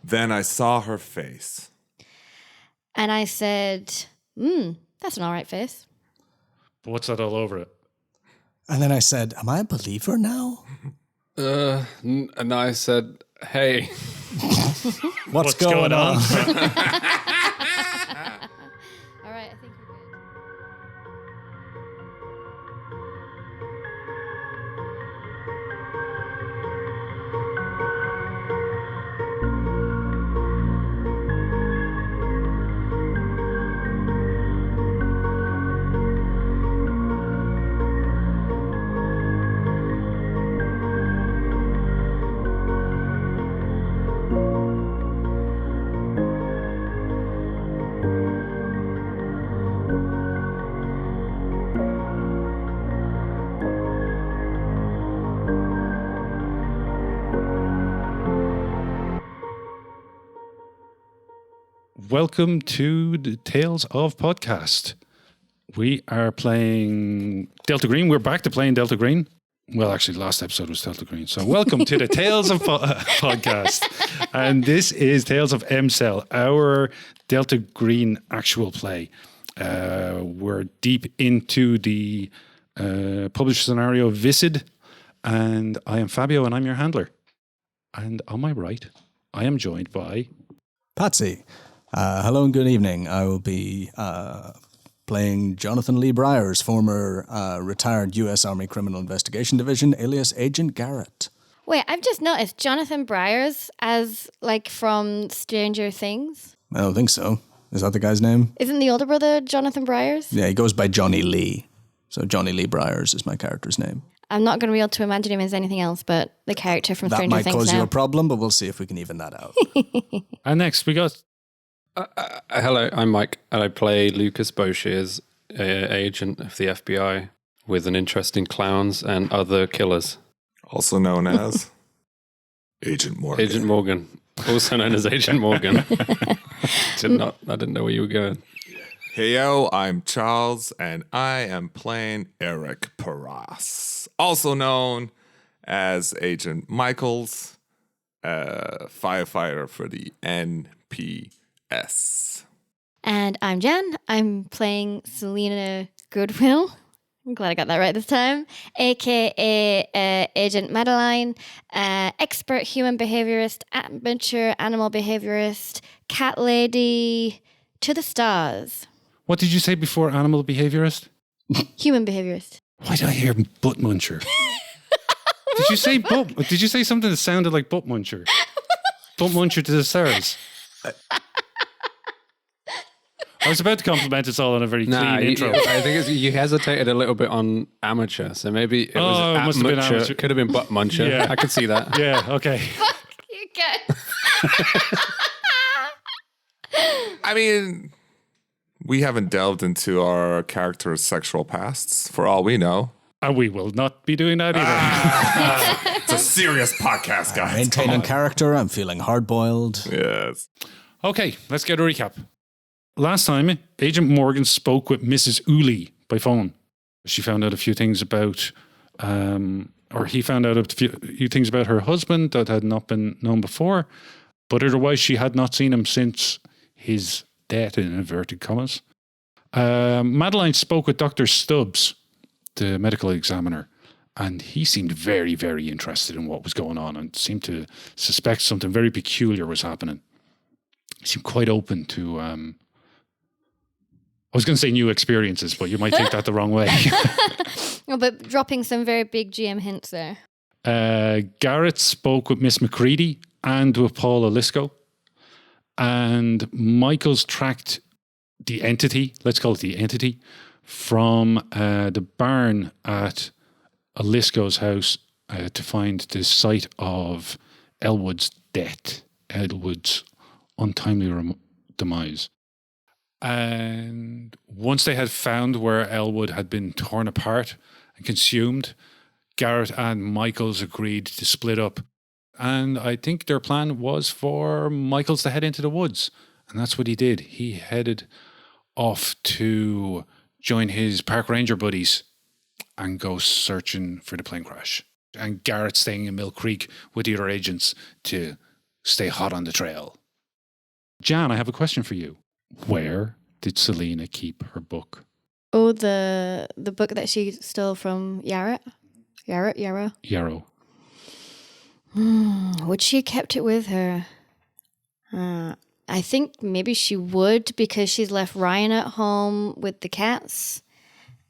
Then I saw her face. And I said, that's an all right face. But what's that all over it? And then I said, am I a believer now? And I said, hey. What's going on? All right, I think we're good. Welcome to the Tales of Podcast. We are playing Delta Green. We're back to playing Delta Green. Well, actually, the last episode was Delta Green. So welcome to the Tales of Podcast. And this is Tales of M-Cell, our Delta Green actual play. We're deep into the published scenario Viscid. And I am Fabio and I'm your handler. And on my right, I am joined by... Patsy. Hello and good evening. I will be playing Jonathan Lee Briers, former retired U.S. Army Criminal Investigation Division, alias Agent Garrett. Wait, I've just noticed Jonathan Briers as, like, from Stranger Things. I don't think so. Is that the guy's name? Isn't the older brother Jonathan Briers? Yeah, he goes by Johnny Lee. So Johnny Lee Briers is my character's name. I'm not going to be able to imagine him as anything else but the character from That Stranger might Things cause now. you a problem, but we'll see if we can even that out. And next we got... Hello, I'm Mike, and I play Lucas Boshears, agent of the FBI, with an interest in clowns and other killers. Also known as Agent Morgan. Agent Morgan, also known as Agent Morgan. I didn't know where you were going. Hey yo, I'm Charles, and I am playing Eric Paras, also known as Agent Michaels, firefighter for the NPS. And I'm Jen. I'm playing Selena Goodwill. I'm glad I got that right this time. AKA Agent Madeline, expert human behaviorist, amateur animal behaviorist, cat lady, to the stars. What did you say before animal behaviorist? Human behaviorist. Why did I hear butt muncher? Did you say butt? Did you say something that sounded like butt muncher? Butt muncher to the stars. I was about to compliment us all on a very clean intro. I think you hesitated a little bit on amateur, so maybe it was must have been amateur. Could have been butt muncher. Yeah. I could see that. Yeah, okay. Fuck you guys. I mean, we haven't delved into our characters' sexual pasts, for all we know. And we will not be doing that either. It's a serious podcast, guys. Maintaining character, I'm feeling hard-boiled. Yes. Okay, let's get a recap. Last time, Agent Morgan spoke with Mrs. Uli by phone. She found out a few things about, he found out a few things about her husband that had not been known before, but otherwise she had not seen him since his death, in inverted commas. Madeline spoke with Dr. Stubbs, the medical examiner, and he seemed very, very interested in what was going on and seemed to suspect something very peculiar was happening. He seemed quite open to... I was going to say new experiences, but you might take that the wrong way. No, but dropping some very big GM hints there. Garrett spoke with Miss McCready and with Paula Lisco. And Michael's tracked the entity, let's call it the entity, from the barn at Lisco's house to find the site of Elwood's death, Elwood's untimely demise. And once they had found where Elwood had been torn apart and consumed, Garrett and Michaels agreed to split up. And I think their plan was for Michaels to head into the woods. And that's what he did. He headed off to join his park ranger buddies and go searching for the plane crash. And Garrett staying in Mill Creek with the other agents to stay hot on the trail. Jan, I have a question for you. Where did Selena keep her book? Oh, the book that she stole from Yarrow? Yarrow. Would she have kept it with her? I think maybe she would because she's left Ryan at home with the cats.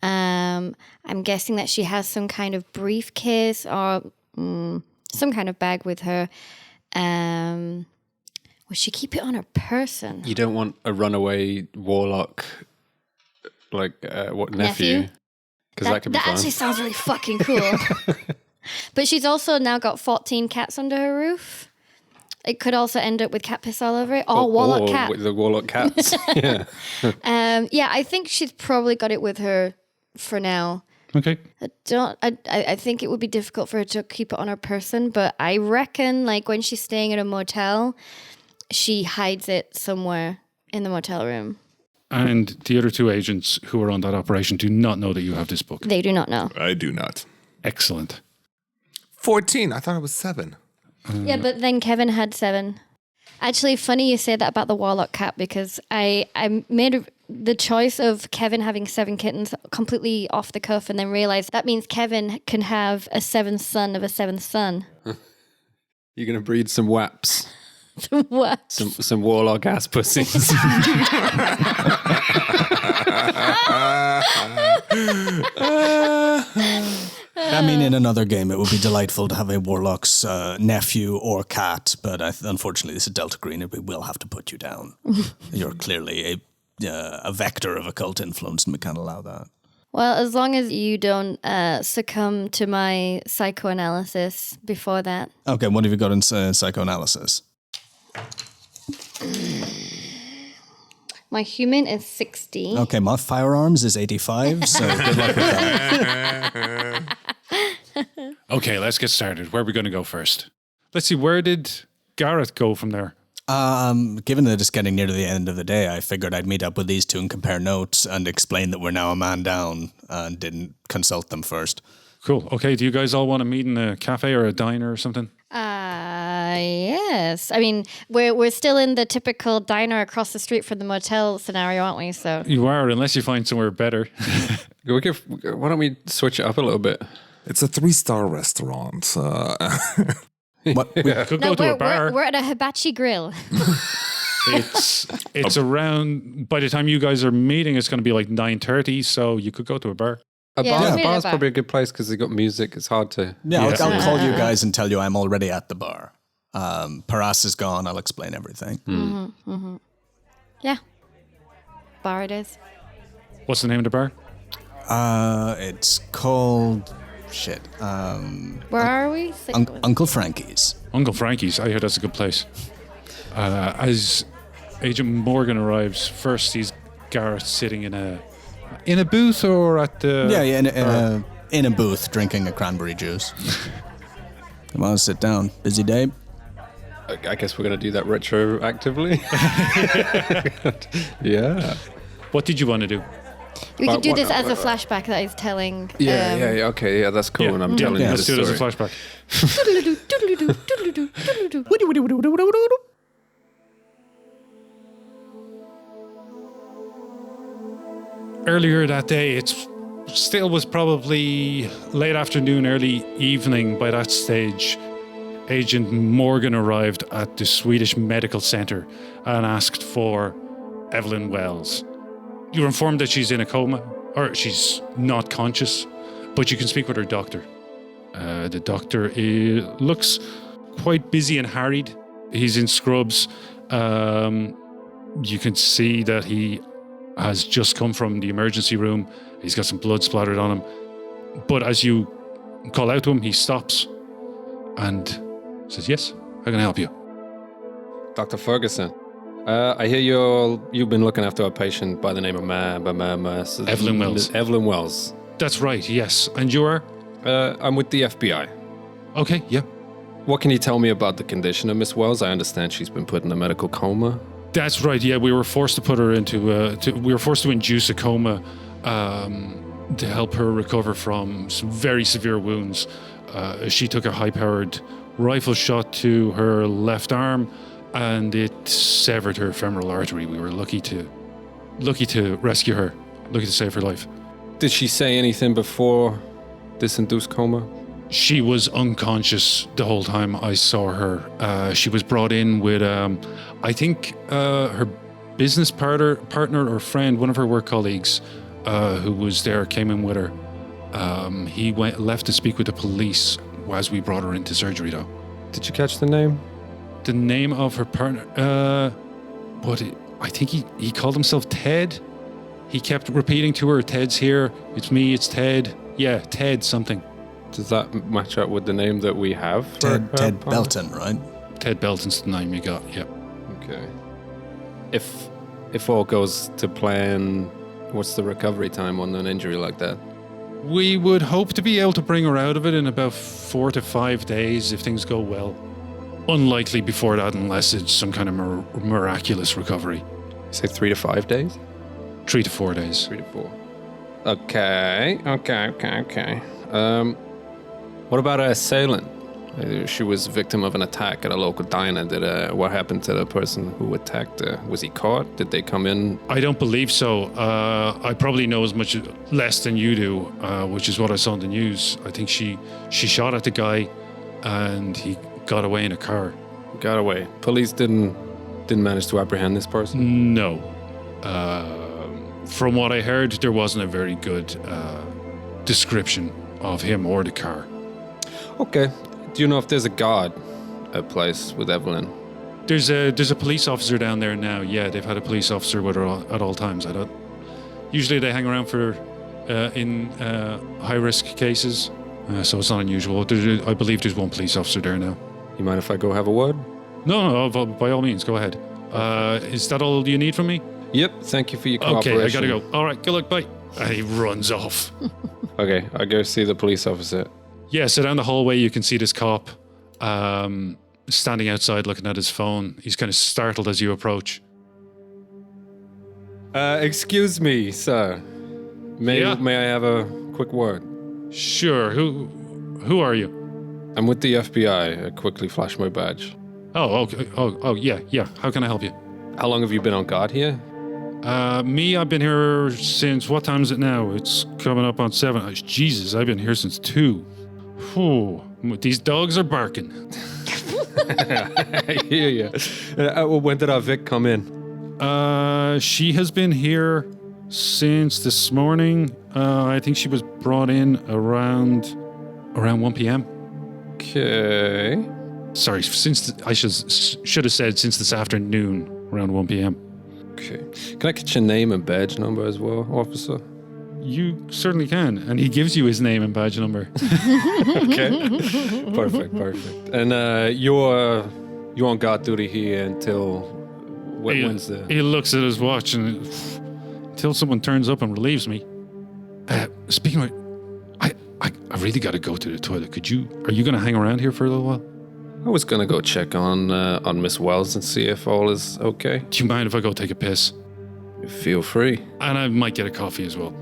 I'm guessing that she has some kind of briefcase or some kind of bag with her. Would she keep it on her person? You don't want a runaway warlock, nephew? Because that could be That fun. actually sounds really fucking cool. But she's also now got 14 cats under her roof. It could also end up with cat piss all over it. Or warlock cat. With the warlock cats. Yeah. Yeah, I think she's probably got it with her for now. Okay. I think it would be difficult for her to keep it on her person, but I reckon like when she's staying at a motel, she hides it somewhere in the motel room. And the other 2 agents who are on that operation do not know that you have this book. They do not know. I do not. Excellent. 14. I thought it was 7. Yeah, but then Kevin had 7. Actually, funny you say that about the warlock cat because I made the choice of Kevin having 7 kittens completely off the cuff and then realized that means Kevin can have a 7th son of a 7th son. You're going to breed some waps. What? Some warlock ass pussies. I mean, in another game, it would be delightful to have a warlock's nephew or cat, but unfortunately, this is Delta Green, and we will have to put you down. You're clearly a vector of occult influence, and we can't allow that. Well, as long as you don't succumb to my psychoanalysis before that. Okay, what have you got in psychoanalysis? My human is 60. Okay, my firearms is 85, so good luck with that. Okay, let's get started. Where are we going to go first? Let's see, where did Garrett go from there? Given that it's getting near to the end of the day, I figured I'd meet up with these 2 and compare notes and explain that we're now a man down and didn't consult them first. Cool. Okay, do you guys all want to meet in a cafe or a diner or something? Yes. I mean, we're still in the typical diner across the street from the motel scenario, aren't we? So You are, unless you find somewhere better. Why don't we switch it up a little bit? It's a 3-star restaurant. What? We could go to a bar. We're at a hibachi grill. It's around, by the time you guys are meeting, it's going to be like 9:30, so you could go to a bar. A Yeah, let's meet at a bar's bar. probably a good place because they got music. It's hard to... Yeah, Yeah. I'll call you guys and tell you I'm already at the bar. Paras is gone. I'll explain everything. Yeah. Bar it is. What's the name of the bar? It's called... Shit. Where are we? Uncle Frankie's. Uncle Frankie's. I hear that's a good place. As Agent Morgan arrives, first sees Garrett sitting in a booth or at the... Yeah, in a booth drinking a cranberry juice. Come on, sit down. Busy day? I guess we're going to do that retroactively. Yeah. What did you want to do? We could do What- this as a flashback that is telling. Yeah. Okay, yeah, that's cool. And I'm telling you Let's the do it as a story. flashback. Earlier that day, it still was probably late afternoon, early evening by that stage. Agent Morgan arrived at the Swedish Medical Center and asked for Evelyn Wells. You were informed that she's in a coma, or she's not conscious, but you can speak with her doctor. The doctor looks quite busy and harried. He's in scrubs. You can see that he has just come from the emergency room. He's got some blood splattered on him. But as you call out to him, he stops and says, "Yes, how can I help you?" Dr. Ferguson, I hear you've been looking after a patient by the name of Evelyn Wells. Evelyn Wells. That's right, yes. And you are? I'm with the FBI. Okay, yeah. What can you tell me about the condition of Miss Wells? I understand she's been put in a medical coma. That's right, yeah. We were forced to put her into, we were forced to induce a coma to help her recover from some very severe wounds. She took a high-powered rifle shot to her left arm, and it severed her femoral artery. We were lucky to rescue her, lucky to save her life. Did she say anything before this induced coma? She was unconscious the whole time I saw her. She was brought in with, I think, her business partner or friend, one of her work colleagues, who was there, came in with her. He left to speak with the police as we brought her into surgery, though. Did you catch the name? The name of her partner, I think he called himself Ted. He kept repeating to her, "Ted's here. It's me. It's Ted. Yeah, Ted something." Does that match up with the name that we have? Ted Belton, right? Ted Belton's the name you got. Yeah. Okay. If all goes to plan, what's the recovery time on an injury like that? We would hope to be able to bring her out of it in about 4 to 5 days if things go well. Unlikely before that unless it's some kind of miraculous recovery. You say 3 to 5 days? 3 to 4 days. 3 to 4. Okay. What about her assailant? She was victim of an attack at a local diner. What happened to the person who attacked her? Was he caught? Did they come in? I don't believe so. I probably know less than you do, which is what I saw in the news. I think she shot at the guy, and he got away in a car. Got away. Police didn't manage to apprehend this person? No. From what I heard, there wasn't a very good description of him or the car. Okay. Do you know if there's a guard at place with Evelyn? There's a police officer down there now. Yeah, they've had a police officer with her at all times. Usually they hang around for in high risk cases, so it's not unusual. I believe there's one police officer there now. You mind if I go have a word? No, by all means, go ahead. Is that all you need from me? Yep. Thank you for your cooperation. Okay, I gotta go. All right, good luck. Bye. And he runs off. Okay, I go see the police officer. Yeah, so down the hallway you can see this cop standing outside looking at his phone. He's kind of startled as you approach. Excuse me, sir. May I have a quick word? Sure. Who are you? I'm with the FBI. I quickly flash my badge. Oh, okay. Oh, yeah. How can I help you? How long have you been on guard here? Me, I've been here since, what time is it now? It's coming up on 7. Oh, Jesus, I've been here since 2. Whew, these dogs are barking. I hear you. When did our Vic come in? She has been here since this morning. I think she was brought in around 1 p.m. Okay. Sorry, I should have said since this afternoon, around 1 p.m. Okay. Can I get your name and badge number as well, officer? You certainly can. And he gives you his name and badge number. Okay. Perfect. And you're on guard duty here until Wednesday. He looks at his watch and until someone turns up and relieves me. Speaking of, I really got to go to the toilet. Are you going to hang around here for a little while? I was gonna go check on Miss Wells and see if all is okay. Do you mind if I go take a piss? Feel free. And I might get a coffee as well.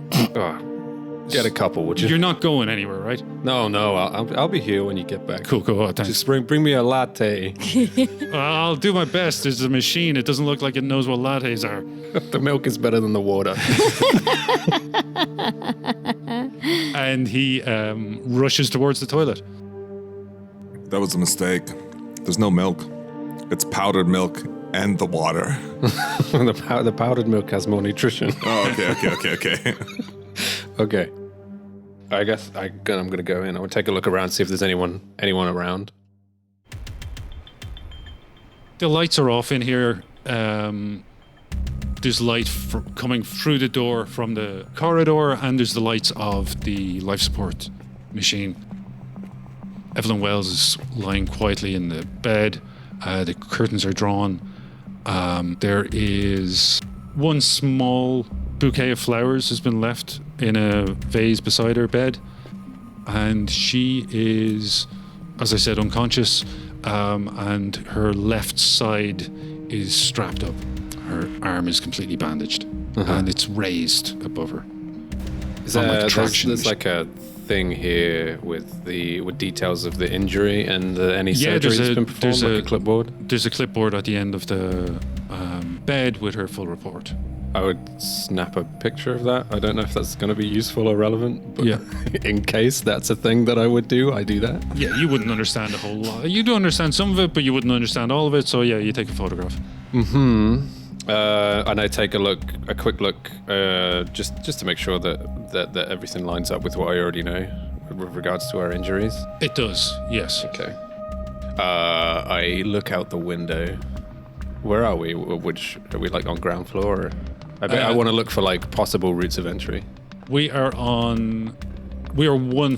Get a couple, would you? You're not going anywhere, right? No. I'll be here when you get back. Cool. Oh, thanks. Just bring me a latte. I'll do my best. There's a machine. It doesn't look like it knows what lattes are. The milk is better than the water. And he rushes towards the toilet. That was a mistake. There's no milk. It's powdered milk and the water. The powdered milk has more nutrition. Oh, okay. Okay. I guess I'm gonna go in. I'll take a look around, see if there's anyone around. The lights are off in here. There's light coming through the door from the corridor, and there's the lights of the life support machine. Evelyn Wells is lying quietly in the bed. The curtains are drawn. There is one small bouquet of flowers has been left in a vase beside her bed. And she is, as I said, unconscious. And her left side is strapped up. Her arm is completely bandaged. And it's raised above her. Is that, there's like a thing here with details of the injury and any Yeah, surgery that's been performed, like a clipboard? There's a clipboard at the end of the bed with her full report. I would snap a picture of that. I don't know if that's going to be useful or relevant, but Yeah. in case that's a thing that I would do, I do that. Yeah, you wouldn't understand a whole lot. You do understand some of it, but you wouldn't understand all of it. So yeah, you take a photograph. And I take a quick look, just to make sure that everything lines up with what I already know with regards to our injuries. It does, yes. Okay. I look out the window. Where are we? Which are we, like, on ground floor? Or? I want to look for, like, possible routes of entry. We are one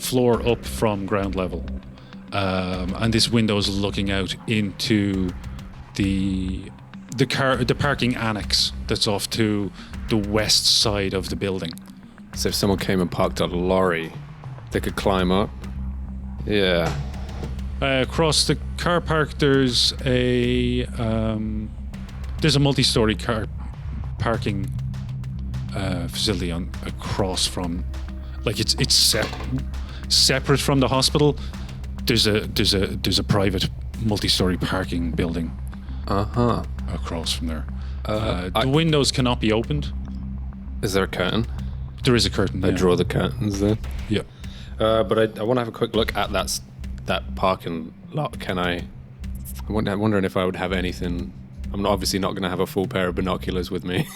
floor up from ground level, and this window is looking out into the parking annex that's off to the west side of the building. So if someone came and parked a lorry, they could climb up. Yeah. Across the car park, there's a multi-story car parking facility across from, like, it's separate from the hospital. There's a private multi-story parking building. Across from there. The windows cannot be opened. Is there a curtain? There is a curtain. I draw the curtains then. Yeah. But I want to have a quick look at that parking lot. I'm wondering if I would have anything. I'm obviously not going to have a full pair of binoculars with me,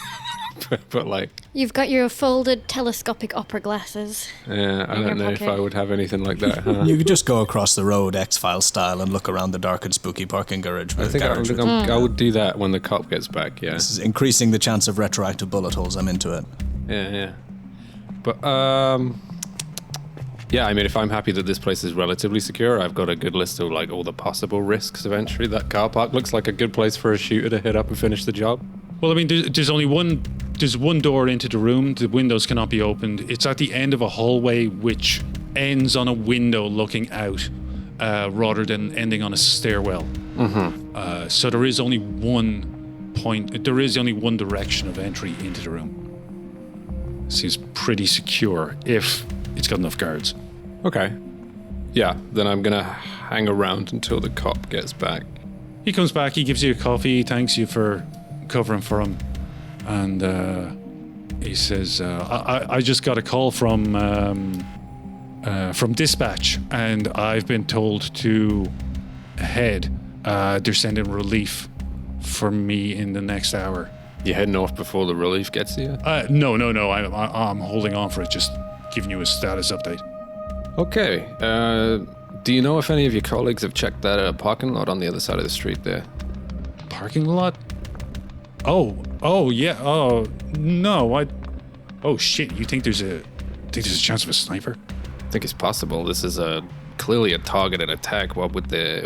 but like. You've got your folded telescopic opera glasses. Yeah, I don't know if I would have anything like that. Huh? You could just go across the road, X-Files style, and look around the dark and spooky parking garage. I would do that when the cop gets back. Yeah. This is increasing the chance of retroactive bullet holes. I'm into it. Yeah. But yeah, I mean, if I'm happy that this place is relatively secure, I've got a good list of, like, all the possible risks of entry. That car park looks like a good place for a shooter to hit up and finish the job. Well, I mean, there's only one door into the room. The windows cannot be opened. It's at the end of a hallway which ends on a window looking out, rather than ending on a stairwell. So there is only one point. There is only one direction of entry into the room. Seems pretty secure if it's got enough guards. Okay. Yeah, then I'm gonna hang around until the cop gets back. He comes back, he gives you a coffee, he thanks you for covering for him, and he says, I just got a call from dispatch, and I've been told to head. They're sending relief for me in the next hour. You heading off before the relief gets to you? No. I'm holding on for it, just giving you a status update. Okay. Do you know if any of your colleagues have checked that parking lot on the other side of the street there? Parking lot? Oh, yeah. Oh, no. Oh shit! You think there's a chance of a sniper? I think it's possible. This is clearly a targeted attack. What with the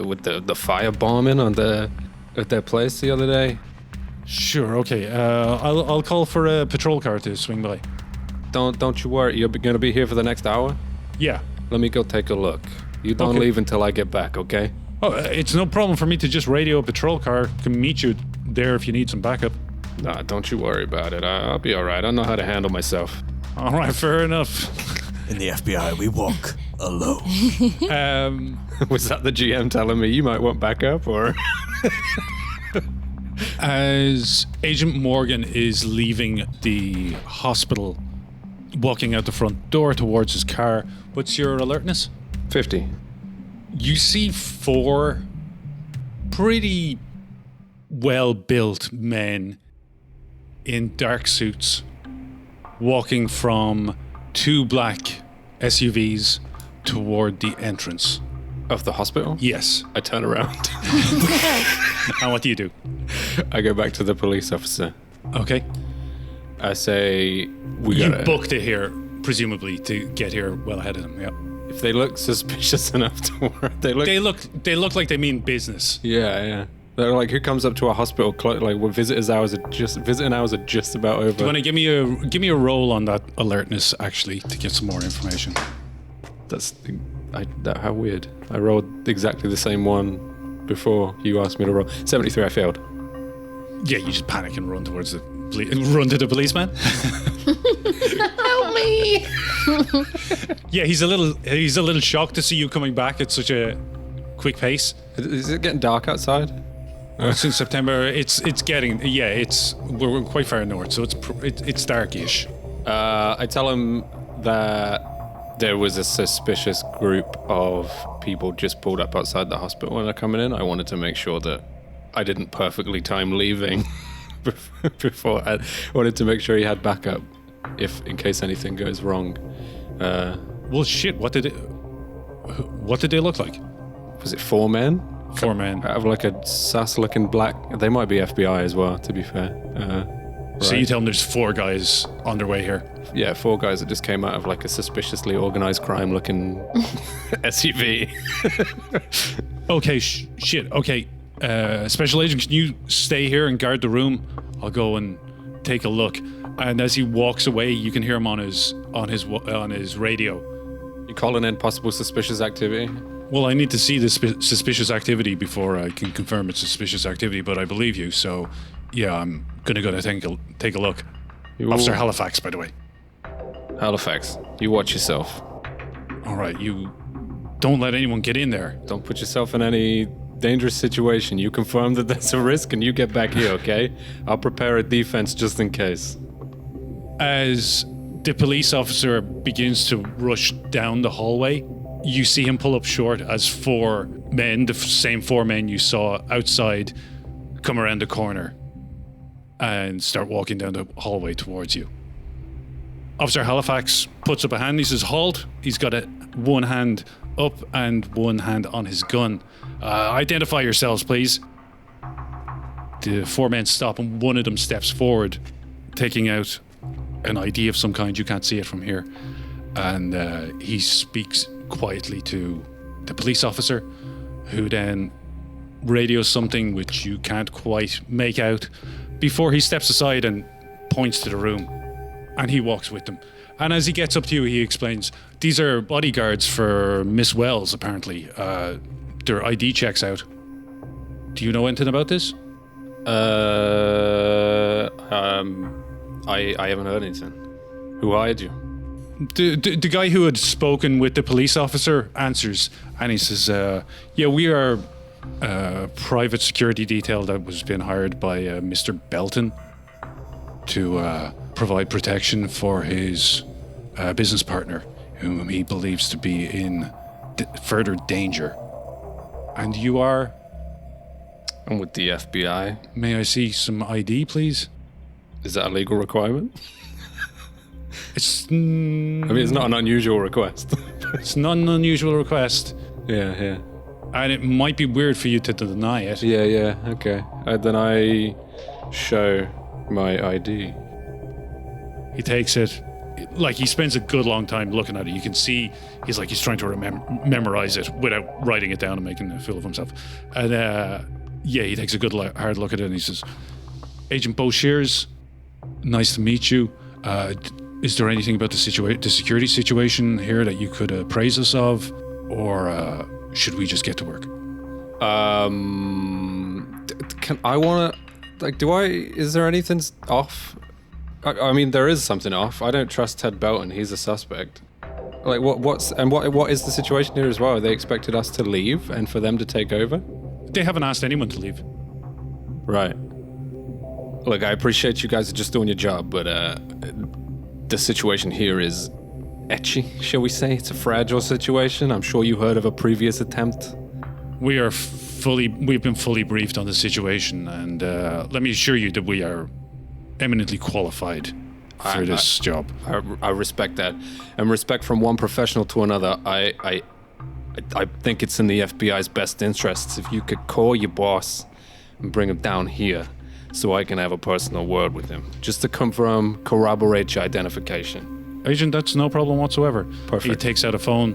firebombing at their place the other day? Sure. Okay. I'll call for a patrol car to swing by. Don't you worry. You're gonna be here for the next hour. Yeah. Let me go take a look. You don't leave until I get back, okay? Oh, it's no problem for me to just radio a patrol car. Can meet you there if you need some backup. Nah, don't you worry about it. I'll be all right. I know how to handle myself. All right, fair enough. In the FBI, we walk alone. Was that the GM telling me you might want backup, or? As Agent Morgan is leaving the hospital, walking out the front door towards his car, what's your alertness? 50. You see 4 pretty well-built men in dark suits walking from 2 black SUVs toward the entrance. Of the hospital? Yes. I turn around. And what do you do? I go back to the police officer. Okay. I say, You booked it here, presumably, to get here well ahead of them, yeah. If they look suspicious enough to work, they look like they mean business. Yeah. They're like, who comes up to a hospital? Like, well, visiting hours are just about over. Do you want to give me a roll on that alertness, actually, to get some more information? How weird. I rolled exactly the same one before you asked me to roll. 73, I failed. Yeah, you just panic and run towards the run to the policeman. Help me! Yeah, he's a little shocked to see you coming back at such a quick pace. Is it getting dark outside? It's in September. We're quite far north, so it's darkish. I tell him that there was a suspicious group of people just pulled up outside the hospital when they're coming in. I wanted to make sure that I didn't perfectly time leaving before. I wanted to make sure he had backup in case anything goes wrong. Well, shit. What did they look like? Was it 4 men? 4 men. Out of like a sus-looking black. They might be FBI as well, to be fair. So you tell them there's 4 guys on their way here. Yeah, 4 guys that just came out of like a suspiciously organized crime-looking SUV. Okay, shit. Okay, Special Agent, can you stay here and guard the room? I'll go and take a look. And as he walks away, you can hear him on his radio. You calling in possible suspicious activity? Well, I need to see the suspicious activity before I can confirm it's suspicious activity, but I believe you, so yeah, I'm gonna go to take a look. Officer Halifax, by the way. Halifax, you watch yourself. All right, you don't let anyone get in there. Don't put yourself in any dangerous situation. You confirm that there's a risk and you get back here, okay? I'll prepare a defense just in case. As the police officer begins to rush down the hallway, you see him pull up short as 4 men, the same 4 men you saw outside, come around the corner and start walking down the hallway towards you. Officer Halifax puts up a hand. He says, halt. He's got one hand up and one hand on his gun. Identify yourselves, please. The 4 men stop and one of them steps forward, taking out an ID of some kind. You can't see it from here. And he speaks quietly to the police officer, who then radios something which you can't quite make out before he steps aside and points to the room. And he walks with them. And as he gets up to you, he explains, these are bodyguards for Miss Wells, apparently. Their ID checks out. Do you know anything about this? I haven't heard anything. Who hired you? The guy who had spoken with the police officer answers, and he says, yeah, we are a private security detail that was being hired by Mr. Belton to provide protection for his business partner, whom he believes to be in further danger. And you are? I'm with the FBI. May I see some ID, please? Is that a legal requirement? It's. I mean, it's not an unusual request. It's not an unusual request. Yeah. And it might be weird for you to deny it. Yeah, okay. Then I show my ID. He takes it. Like, he spends a good long time looking at it. You can see he's trying to memorize it without writing it down and making a fool of himself. And he takes a good hard look at it and he says, Agent Bo Shears, nice to meet you. Is there anything about the security situation here that you could appraise us of? Or should we just get to work? Is there anything off? I mean, there is something off. I don't trust Ted Belton. He's a suspect. Like, what is the situation here as well? They expected us to leave and for them to take over? They haven't asked anyone to leave. Right. Look, I appreciate you guys are just doing your job, but the situation here is etchy, shall we say? It's a fragile situation. I'm sure you heard of a previous attempt. We've been fully briefed on the situation, and let me assure you that we are eminently qualified for this job. I respect that. And respect from one professional to another, I think it's in the FBI's best interests if you could call your boss and bring him down here so I can have a personal word with him, just to corroborate your identification. Agent, that's no problem whatsoever. Perfect. He takes out a phone,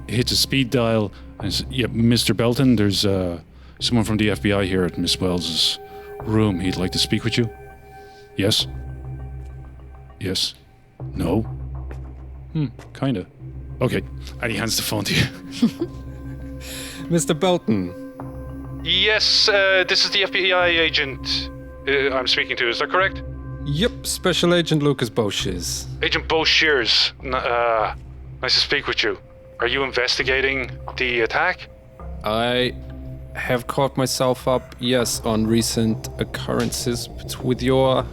hits a speed dial, and says, yeah, Mr. Belton, there's someone from the FBI here at Miss Wells' room. He'd like to speak with you. Yes? Yes? No? Kinda. Okay. And he hands the phone to you. Mr. Belton. Yes, this is the FBI agent. I'm speaking to. Is that correct? Yep, Special Agent Lucas Boshes. Agent Bo Shears. Nice to speak with you. Are you investigating the attack? I have caught myself up, yes, on recent occurrences with your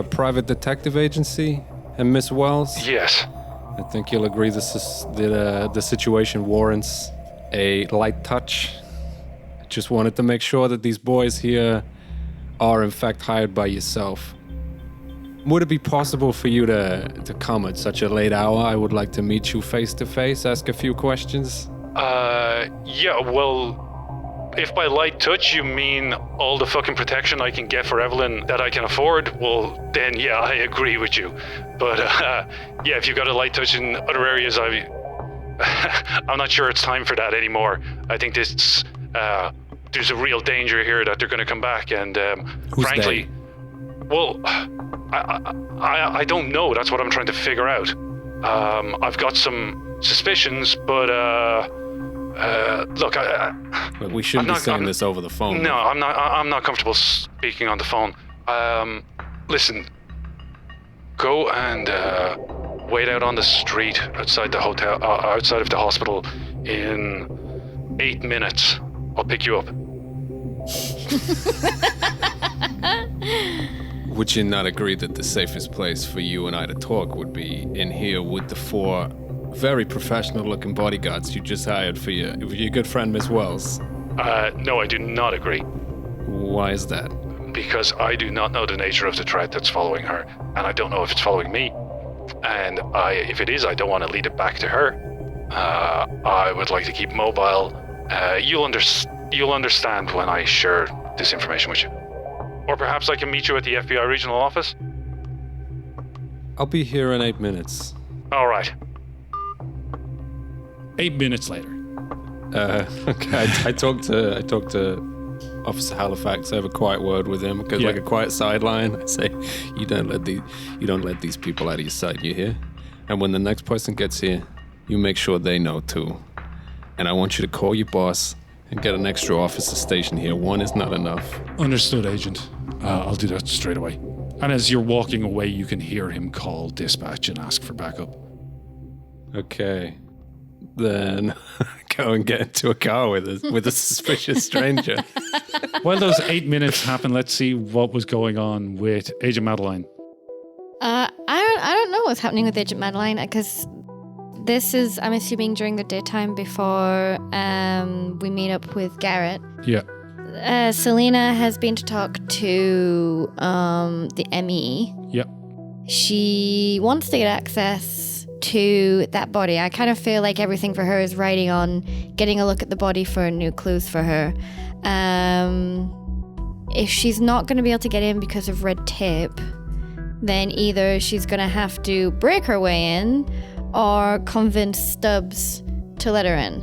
private detective agency and Miss Wells. Yes. I think you'll agree that the situation warrants a light touch. I just wanted to make sure that these boys here are in fact hired by yourself. Would it be possible for you to come at such a late hour? I would like to meet you face to face, ask a few questions. Yeah, well, if by light touch you mean all the fucking protection I can get for Evelyn that I can afford, well, then yeah, I agree with you. But, yeah, if you've got a light touch in other areas, I'm not sure it's time for that anymore. I think there's a real danger here that they're going to come back, and frankly, well, I don't know. That's what I'm trying to figure out. I've got some suspicions, but look, we shouldn't be saying this over the phone. No, I'm not comfortable speaking on the phone. Listen, go and wait out on the street outside the hotel, outside of the hospital. In 8 minutes, I'll pick you up. Would you not agree that the safest place for you and I to talk would be in here with the 4 very professional-looking bodyguards you just hired for your good friend Miss Wells? No, I do not agree. Why is that? Because I do not know the nature of the threat that's following her, and I don't know if it's following me. And if it is, I don't want to lead it back to her. I would like to keep mobile. You'll understand when I share this information with you. Or perhaps I can meet you at the FBI regional office? I'll be here in 8 minutes. All right. 8 minutes later. Okay, I talked to Officer Halifax. I have a quiet word with him, because like a quiet sideline, I say, you don't let these people out of your sight, you hear? And when the next person gets here, you make sure they know too. And I want you to call your boss and get an extra officer station here. 1 is not enough. Understood, Agent. I'll do that straight away. And as you're walking away, you can hear him call dispatch and ask for backup. Okay. Then go and get into a car with a suspicious stranger. While those 8 minutes happen, let's see what was going on with Agent Madeline. I don't know what's happening with Agent Madeline, because this is, I'm assuming, during the daytime before we meet up with Garrett. Yeah. Selena has been to talk to the ME. Yep. She wants to get access to that body. I kind of feel like everything for her is riding on getting a look at the body for new clues for her. If she's not going to be able to get in because of red tape, then either she's going to have to break her way in or convince Stubbs to let her in.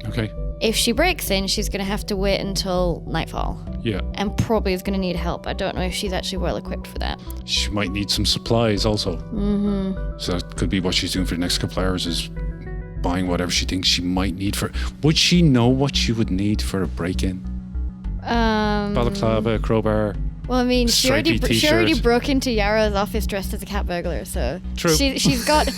Okay. If she breaks in, she's going to have to wait until nightfall. Yeah. And probably is going to need help. I don't know if she's actually well equipped for that. She might need some supplies also. Mm-hmm. So that could be what she's doing for the next couple of hours, is buying whatever she thinks she might need for... Would she know what she would need for a break-in? Balaclava, crowbar... Well, I mean, she already broke into Yara's office dressed as a cat burglar, so True. She's got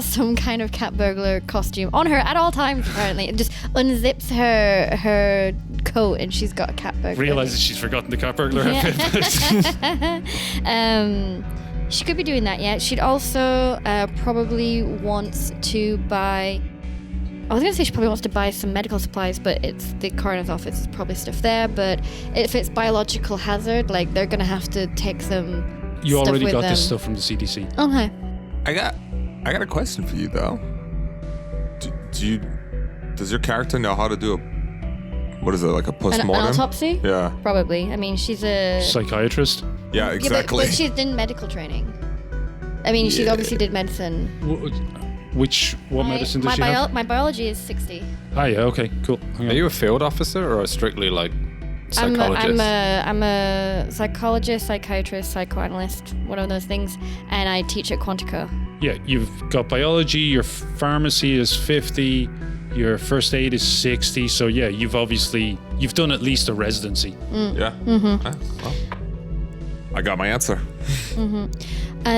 some kind of cat burglar costume on her at all times. Apparently, it just unzips her coat and she's got a cat burglar. Realizes she's forgotten the cat burglar outfit. She could be doing that. Yeah, she'd also probably wants to buy. I was going to say she probably wants to buy some medical supplies, but it's the coroner's office. There's probably stuff there. But if it's biological hazard, like, they're going to have to take some You stuff already with got them. this stuff from the CDC. Okay. I got a question for you though. Does your character know how to do what is it, like a An postmortem? autopsy? Yeah. Probably. I mean, she's a... Psychiatrist? Yeah, exactly. Yeah, but she's in medical training. I mean, she obviously did medicine. What medicine does she have? My biology is 60. Ah, yeah, okay, cool. Hang Are on. you a field officer or strictly like psychologist? I'm a psychologist, psychiatrist, psychoanalyst, one of those things, and I teach at Quantico. Yeah, you've got biology, your pharmacy is 50, your first aid is 60, so yeah, you've done at least a residency. Yeah. Mm-hmm. Well, I got my answer.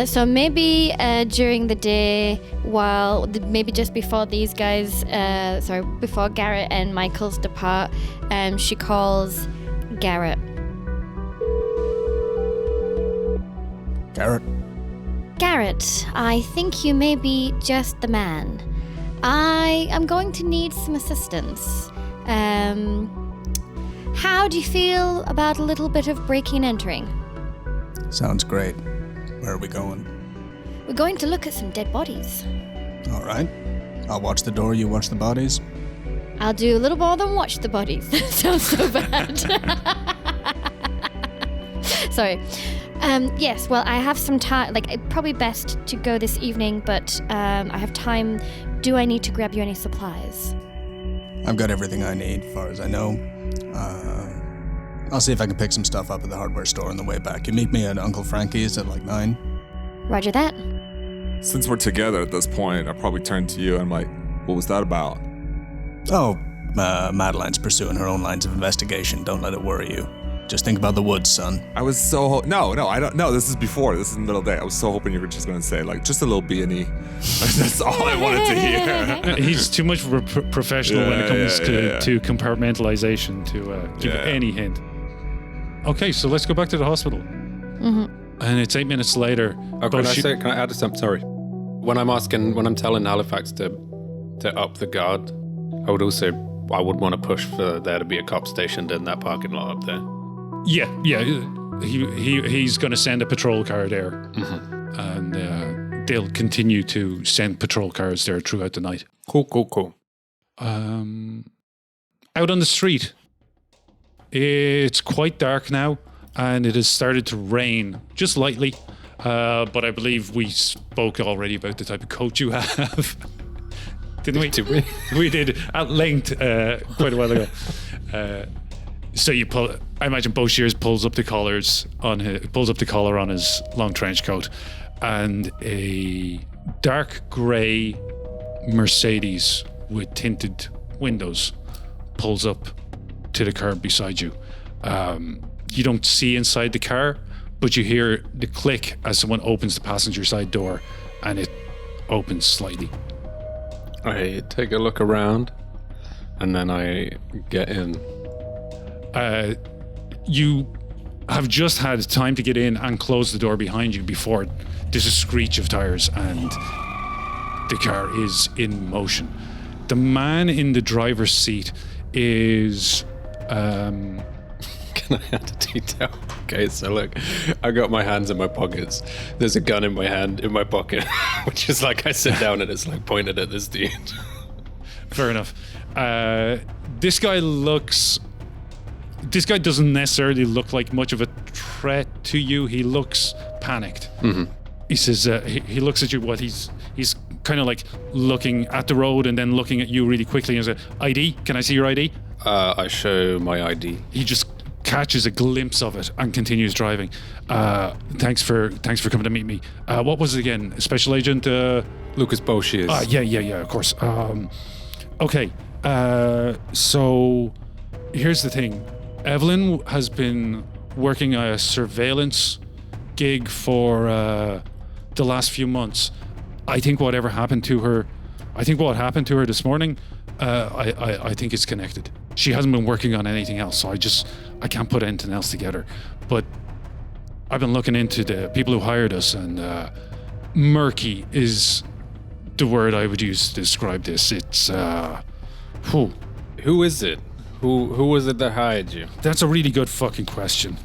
So maybe during the day, maybe just before these guys, before Garrett and Michaels depart, she calls Garrett. Garrett, I think you may be just the man. I am going to need some assistance. How do you feel about a little bit of breaking and entering? Sounds great. Where are we going? We're going to look at some dead bodies. All right. I'll watch the door, you watch the bodies. I'll do a little more than watch the bodies. That sounds so bad. Sorry. Yes, well, I have some time. Probably best to go this evening, but I have time. Do I need to grab you any supplies? I've got everything I need, as far as I know. I'll see if I can pick some stuff up at the hardware store on the way back. You meet me at Uncle Frankie's at 9. Roger that. Since we're together at this point, I'll probably turn to you and I'm like, what was that about? Oh, Madeline's pursuing her own lines of investigation. Don't let it worry you. Just think about the woods, son. I was so no, I don't know. This is before. This is in the middle of the day. I was so hoping you were just going to say just a little B&E. That's all I wanted to hear. He's too much of a professional when it comes to compartmentalization to give any hint. Okay, so let's go back to the hospital. And it's 8 minutes later. Oh, can I add something? Sorry. When I'm telling Halifax to up the guard, I would want to push for there to be a cop stationed in that parking lot up there. Yeah. He's going to send a patrol car there, and they'll continue to send patrol cars there throughout the night. Cool. Out on the street, it's quite dark now, and it has started to rain just lightly. But I believe we spoke already about the type of coat you have. Didn't we? Did we? We did at length quite a while ago. So you pull. I imagine Boshears pulls up the collar on his long trench coat, and a dark grey Mercedes with tinted windows pulls up to the curb beside you. You don't see inside the car, but you hear the click as someone opens the passenger side door, and it opens slightly. I take a look around, and then I get in. You have just had time to get in and close the door behind you before there's a screech of tires and the car is in motion. The man in the driver's seat is... Can I add a detail? Okay, so look, I got my hands in my pockets. There's a gun in my pocket, which is I sit down and it's pointed at this dude. Fair enough. This guy doesn't necessarily look like much of a threat to you. He looks panicked. He says, he looks at you, he's kind of looking at the road and then looking at you really quickly and says, ID? Can I see your ID? I show my ID. He just catches a glimpse of it and continues driving. Thanks for coming to meet me. What was it again? Special Agent? Lucas Boshears. Yeah, of course. Okay, so here's the thing. Evelyn has been working a surveillance gig for the last few months. I think what happened to her this morning, I think it's connected. She hasn't been working on anything else, so I can't put anything else together. But I've been looking into the people who hired us, and murky is the word I would use to describe this. It's Who is it? Who was it that hired you? That's a really good fucking question.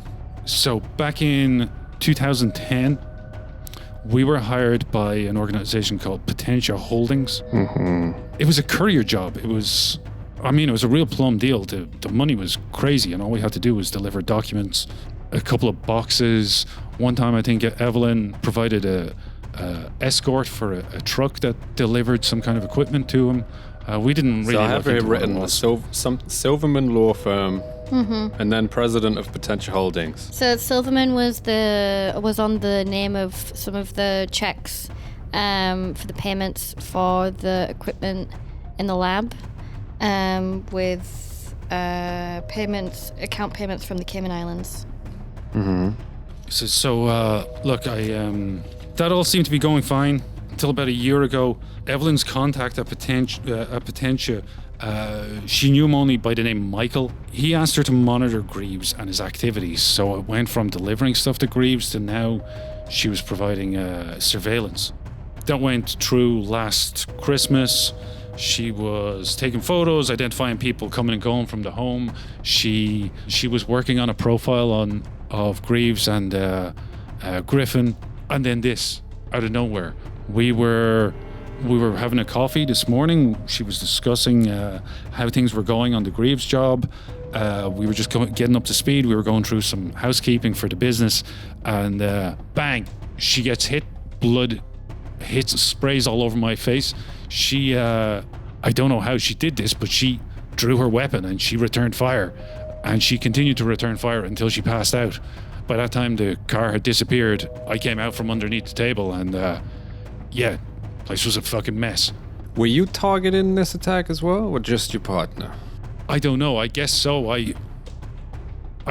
So back in 2010, we were hired by an organization called Potentia Holdings. It was a courier job. It was a real plum deal. The money was crazy, and all we had to do was deliver documents, a couple of boxes. One time, I think Evelyn provided a escort for a truck that delivered some kind of equipment to him. We didn't really. So I have here written Silverman Law Firm, and then president of Potentia Holdings. So Silverman was on the name of some of the checks for the payments for the equipment in the lab, with account payments from the Cayman Islands. Look, that all seemed to be going fine until about a year ago. Evelyn's contact at Potentia, she knew him only by the name Michael. He asked her to monitor Greaves and his activities, so it went from delivering stuff to Greaves to now she was providing surveillance. That went through last Christmas. She was taking photos, identifying people coming and going from the home. She was working on a profile of Greaves and Griffin, and then this out of nowhere. We were having a coffee this morning. She was discussing how things were going on the Greaves job. We were just getting up to speed. We were going through some housekeeping for the business, and bang, she gets hit. Blood sprays all over my face. She, I don't know how she did this, but she drew her weapon and she returned fire, and she continued to return fire until she passed out. By that time, the car had disappeared. I came out from underneath the table, and place was a fucking mess. Were you targeted in this attack as well, or just your partner? I don't know. I guess so. I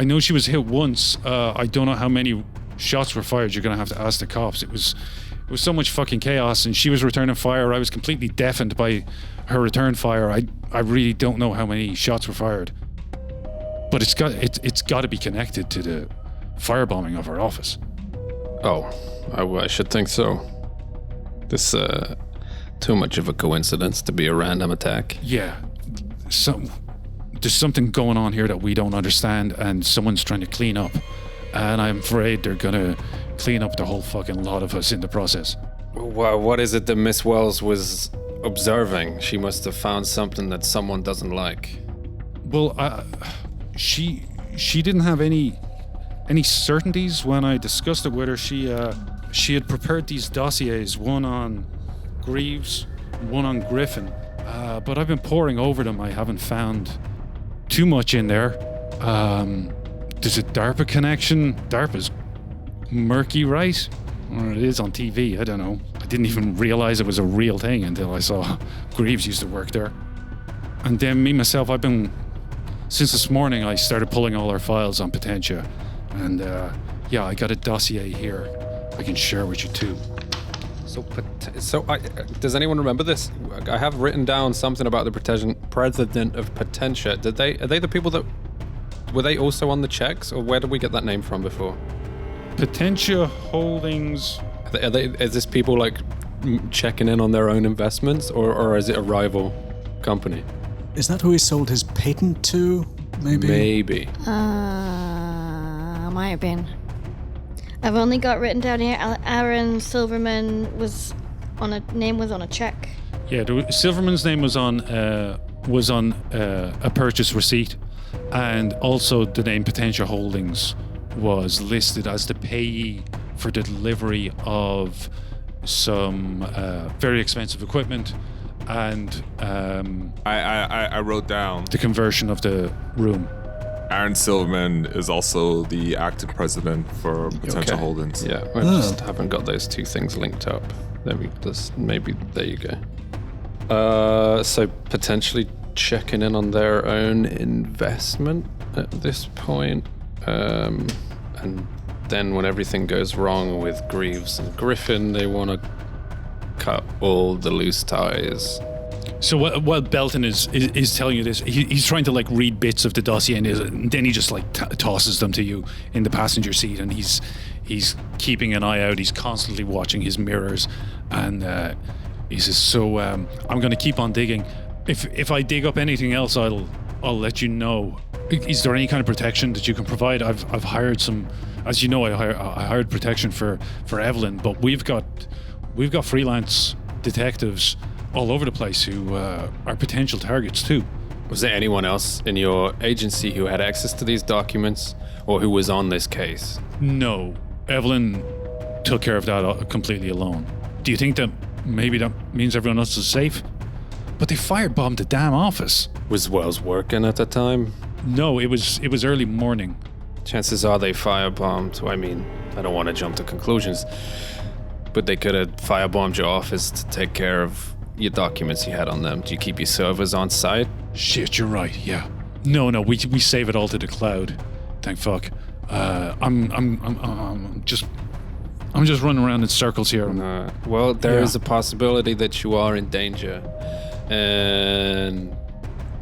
know she was hit once. I don't know how many shots were fired. You're gonna have to ask the cops. It was so much fucking chaos, and she was returning fire. I was completely deafened by her return fire. I really don't know how many shots were fired, but it's got to be connected to the firebombing of our office. Oh, I should think so. This too much of a coincidence to be a random attack. Yeah, there's something going on here that we don't understand, and someone's trying to clean up, and I'm afraid they're gonna clean up the whole fucking lot of us in the process. Well, what is it that Miss Wells was observing? She must have found something that someone doesn't like. Well, she didn't have any certainties when I discussed it with her. She had prepared these dossiers, one on Greaves, one on Griffin, but I've been poring over them. I haven't found too much in there. There's a DARPA connection. DARPA's murky, right? Or it is on TV, I don't know. I didn't even realize it was a real thing until I saw Greaves used to work there. And then myself, since this morning, I started pulling all our files on Potentia. And I got a dossier here I can share with you too. Does anyone remember this? I have written down something about the president of Potentia. Are they the people that were they also on the checks, or where did we get that name from before? Potentia Holdings. Is this people like checking in on their own investments, or is it a rival company? Is that who he sold his patent to? Maybe. Might have been. I've only got written down here. Aaron Silverman was on a check. Yeah, Silverman's name was on a purchase receipt, and also the name Potentia Holdings was listed as the payee for the delivery of some very expensive equipment and I wrote down the conversion of the room. Aaron Silverman is also the acting president for Potential Holdings. Yeah, I just haven't got those two things linked up. Maybe there you go. So potentially checking in on their own investment at this point. And then when everything goes wrong with Greaves and Griffin, they want to cut all the loose ties. So while Belton is telling you this, he's trying to like read bits of the dossier, and then he just like tosses them to you in the passenger seat, and he's keeping an eye out. He's constantly watching his mirrors, and he says, "So I'm going to keep on digging. If I dig up anything else, I'll let you know. Is there any kind of protection that you can provide? I've hired some, as you know, I hired protection for Evelyn, but we've got freelance detectives all over the place who are potential targets too." Was there anyone else in your agency who had access to these documents or who was on this case? No. Evelyn took care of that completely alone. Do you think that maybe that means everyone else is safe? But they firebombed the damn office. Was Wells working at the time? No, it was early morning. Chances are they firebombed. I mean, I don't want to jump to conclusions, but they could have firebombed your office to take care of your documents you had on them. Do you keep your servers on site? Shit, you're right, yeah. No, we save it all to the cloud. Thank fuck. I'm just running around in circles here. Well, there is a possibility that you are in danger. And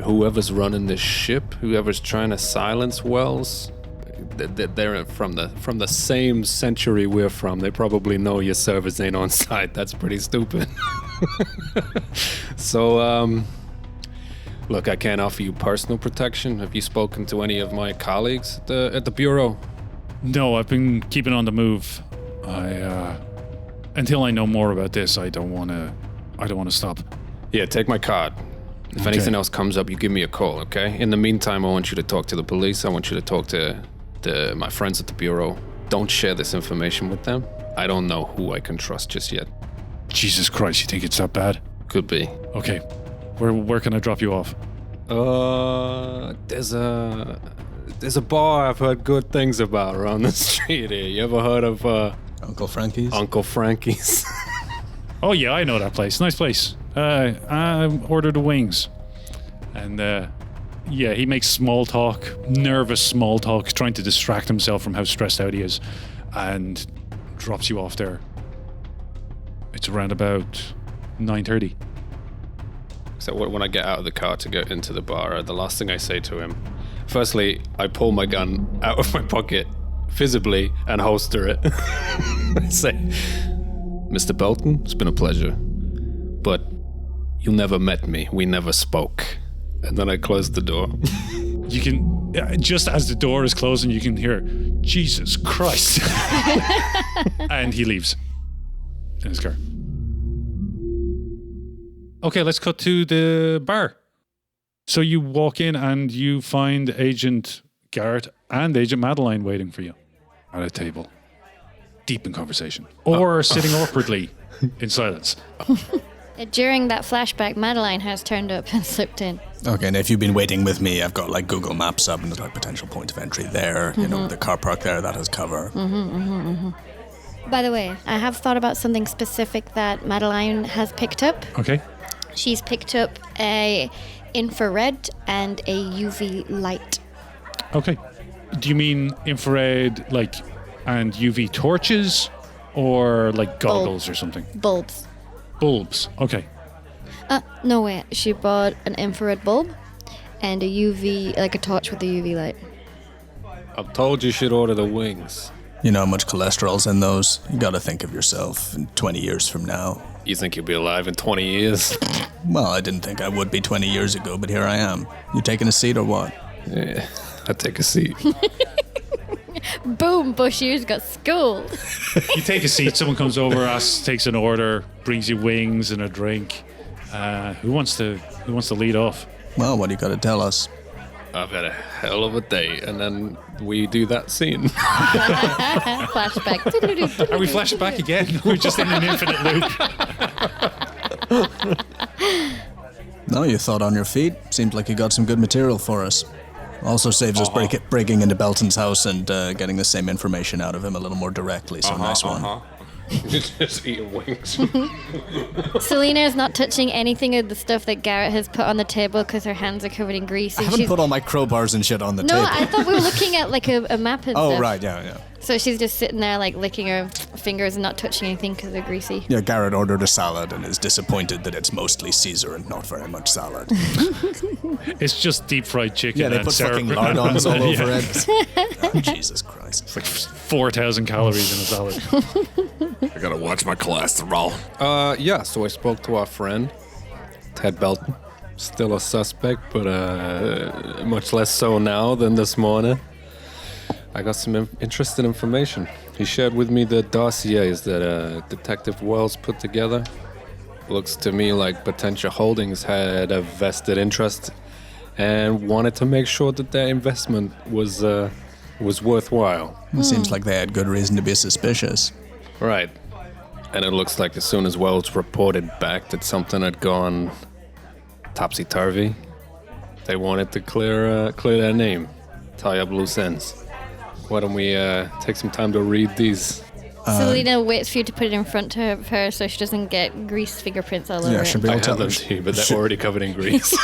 whoever's running this ship, whoever's trying to silence Wells, they're from the same century we're from. They probably know your servers ain't on site. That's pretty stupid. So, look, I can't offer you personal protection. Have you spoken to any of my colleagues at the Bureau? No, I've been keeping on the move. Until I know more about this, I don't want to stop. Yeah, take my card. If anything else comes up, you give me a call, okay? In the meantime, I want you to talk to the police. I want you to talk to my friends at the Bureau. Don't share this information with them. I don't know who I can trust just yet. Jesus Christ, you think it's that bad? Could be. Okay. Where can I drop you off? There's a bar I've heard good things about around the street here. You ever heard of Uncle Frankie's? Uncle Frankie's? Oh yeah, I know that place. Nice place. I ordered the wings. And yeah, he makes small talk, nervous small talk, trying to distract himself from how stressed out he is, and drops you off there. It's around about 9:30. So when I get out of the car to go into the bar, the last thing I say to him, firstly, I pull my gun out of my pocket, visibly, and holster it. I say, Mr. Belton, it's been a pleasure, but you never met me. We never spoke. And then I close the door. You can, just as the door is closing, you can hear, Jesus Christ. And he leaves in his car. Okay, let's cut to the bar. So you walk in and you find Agent Garrett and Agent Madeline waiting for you at a table, deep in conversation, or sitting awkwardly in silence. During that flashback, Madeline has turned up and slipped in. Okay, and if you've been waiting with me, I've got like Google Maps up and there's like potential point of entry there. You know, the car park there, that has cover. By the way, I have thought about something specific that Madeline has picked up. Okay. She's picked up a infrared and a UV light. Okay. Do you mean infrared, like, and UV torches, or like goggles or something? Bulbs. Bulbs. Okay. No, wait. She bought an infrared bulb and a UV, like a torch with a UV light. I've told you should order the wings. You know how much cholesterol's in those? You gotta think of yourself in 20 years from now. You think you'll be alive in 20 years? Well, I didn't think I would be 20 years ago, but here I am. You taking a seat or what? Yeah, I'll take a seat. Boom, Bushy's got schooled. You take a seat, someone comes over, takes an order, brings you wings and a drink. Who wants to lead off? Well, what do you gotta tell us? I've had a hell of a day, and then we do that scene. Flashback. Are we flashing back again? We're just in an infinite loop. No, you thought on your feet. Seems like you got some good material for us. Also saves us breaking into Belton's house and getting the same information out of him a little more directly, so nice one. Just eating wings. Selena is not touching anything of the stuff that Garrett has put on the table because her hands are covered in grease. I haven't put all my crowbars and shit on the table. No, I thought we were looking at like a map and stuff. Oh, right, yeah. So she's just sitting there like licking her fingers and not touching anything because they're greasy. Yeah, Garrett ordered a salad and is disappointed that it's mostly Caesar and not very much salad. It's just deep fried chicken. Yeah, they and put sour fucking cream. lardons all over Yeah. it. Oh, Jesus Christ. It's like 4,000 calories in a salad. I gotta watch my cholesterol. Yeah, so I spoke to our friend, Ted Belton. Still a suspect, but much less so now than this morning. I got some interesting information. He shared with me the dossiers that Detective Wells put together. Looks to me like potential holdings had a vested interest and wanted to make sure that their investment was worthwhile. It seems like they had good reason to be suspicious. Right. And it looks like as soon as Wells reported back that something had gone topsy-turvy, they wanted to clear their name, tie up loose ends. Why don't we take some time to read these? Selena waits for you to put it in front of her so she doesn't get grease fingerprints all over Yeah, it. should we I all have them too, but they're already covered in grease.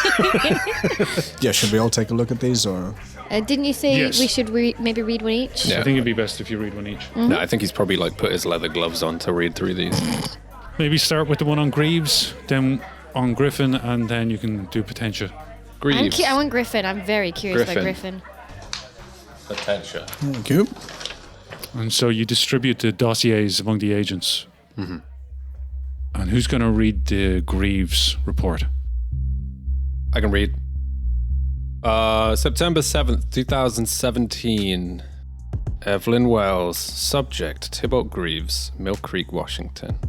Yeah, should we all take a look at these, or? Didn't you say Yes. we should maybe read one each? Yeah. I think it'd be best if you read one each. No, I think he's probably like put his leather gloves on to read through these. Maybe start with the one on Greaves, then on Griffin, and then you can do Potentia. Greaves. I want Griffin. I'm very curious about Griffin. Potentia. Thank you. And so you distribute the dossiers among the agents. Mm-hmm. And who's going to read the Greaves report? I can read. September 7th, 2017. Evelyn Wells. Subject, Tybalt Greaves, Mill Creek, Washington.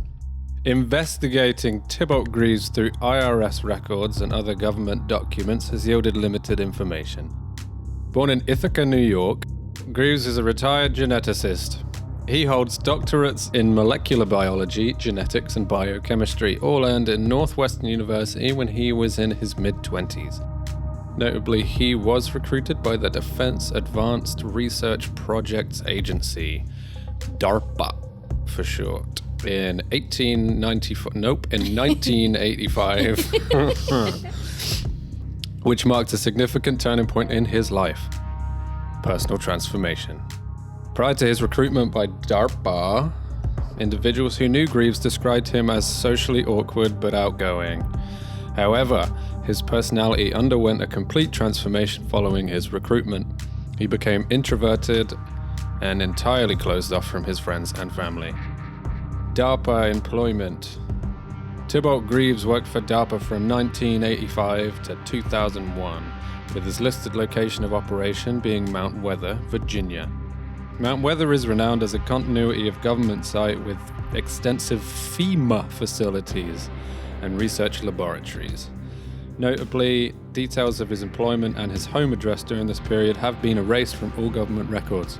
Investigating Tybalt Greaves through IRS records and other government documents has yielded limited information. Born in Ithaca, New York, Greaves is a retired geneticist. He holds doctorates in molecular biology, genetics, and biochemistry, all earned at Northwestern University when he was in his mid-20s. Notably, he was recruited by the Defense Advanced Research Projects Agency, DARPA for short, in 1985, which marked a significant turning point in his life. Personal transformation. Prior to his recruitment by DARPA, individuals who knew Greaves described him as socially awkward but outgoing. However, his personality underwent a complete transformation following his recruitment. He became introverted and entirely closed off from his friends and family. DARPA employment. Tybalt Greaves worked for DARPA from 1985 to 2001, with his listed location of operation being Mount Weather, Virginia. Mount Weather is renowned as a continuity of government site with extensive FEMA facilities and research laboratories. Notably, details of his employment and his home address during this period have been erased from all government records.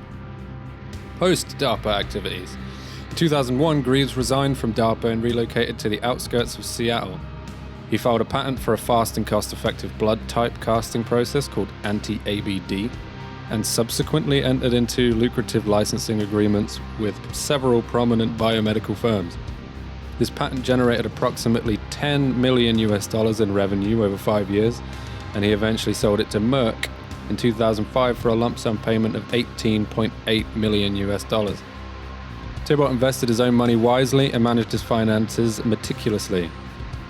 Post-DARPA activities. In 2001, Greaves resigned from DARPA and relocated to the outskirts of Seattle. He filed a patent for a fast and cost-effective blood type casting process called anti-ABD, and subsequently entered into lucrative licensing agreements with several prominent biomedical firms. This patent generated approximately $10 million in revenue over 5 years, and he eventually sold it to Merck in 2005 for a lump sum payment of $18.8 million. Tybalt invested his own money wisely and managed his finances meticulously.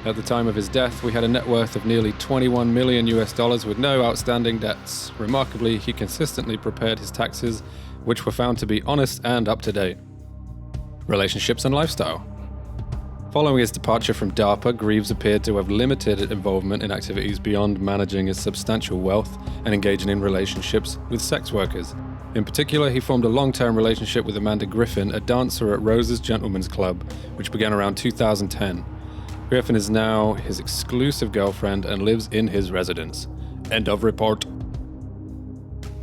At the time of his death, we had a net worth of nearly $21 million with no outstanding debts. Remarkably, he consistently prepared his taxes, which were found to be honest and up to date. Relationships and lifestyle. Following his departure from DARPA, Greaves appeared to have limited involvement in activities beyond managing his substantial wealth and engaging in relationships with sex workers. In particular, he formed a long-term relationship with Amanda Griffin, a dancer at Rose's Gentlemen's Club, which began around 2010. Griffin is now his exclusive girlfriend and lives in his residence. End of report.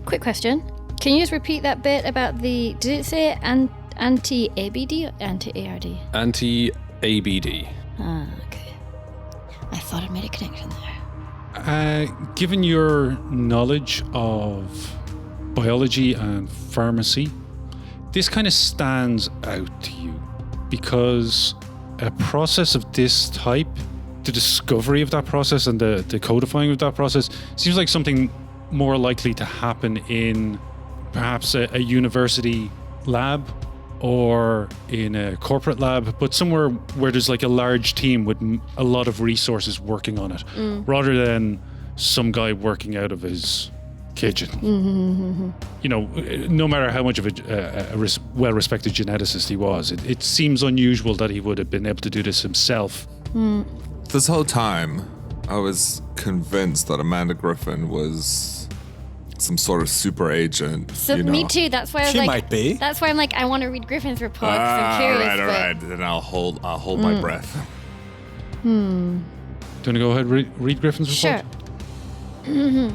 Quick question. Can you just repeat that bit about the... Did it say anti-ABD or anti-ARD? Anti-ABD. Ah, okay. I thought I made a connection there. Given your knowledge of biology and pharmacy, this kind of stands out to you because a process of this type, the discovery of that process and the codifying of that process seems like something more likely to happen in perhaps a university lab or in a corporate lab, but somewhere where there's like a large team with a lot of resources working on it, rather than some guy working out of his kitchen. You know, no matter how much of a well-respected geneticist he was, it seems unusual that he would have been able to do this himself. This whole time, I was convinced that Amanda Griffin was some sort of super agent. So you know? me too. That's why I was She like, might be. That's why I'm like, I want to read Griffin's report because I'm curious. All right. Then I'll hold my breath. Do you want to go ahead and read Griffin's report? Sure.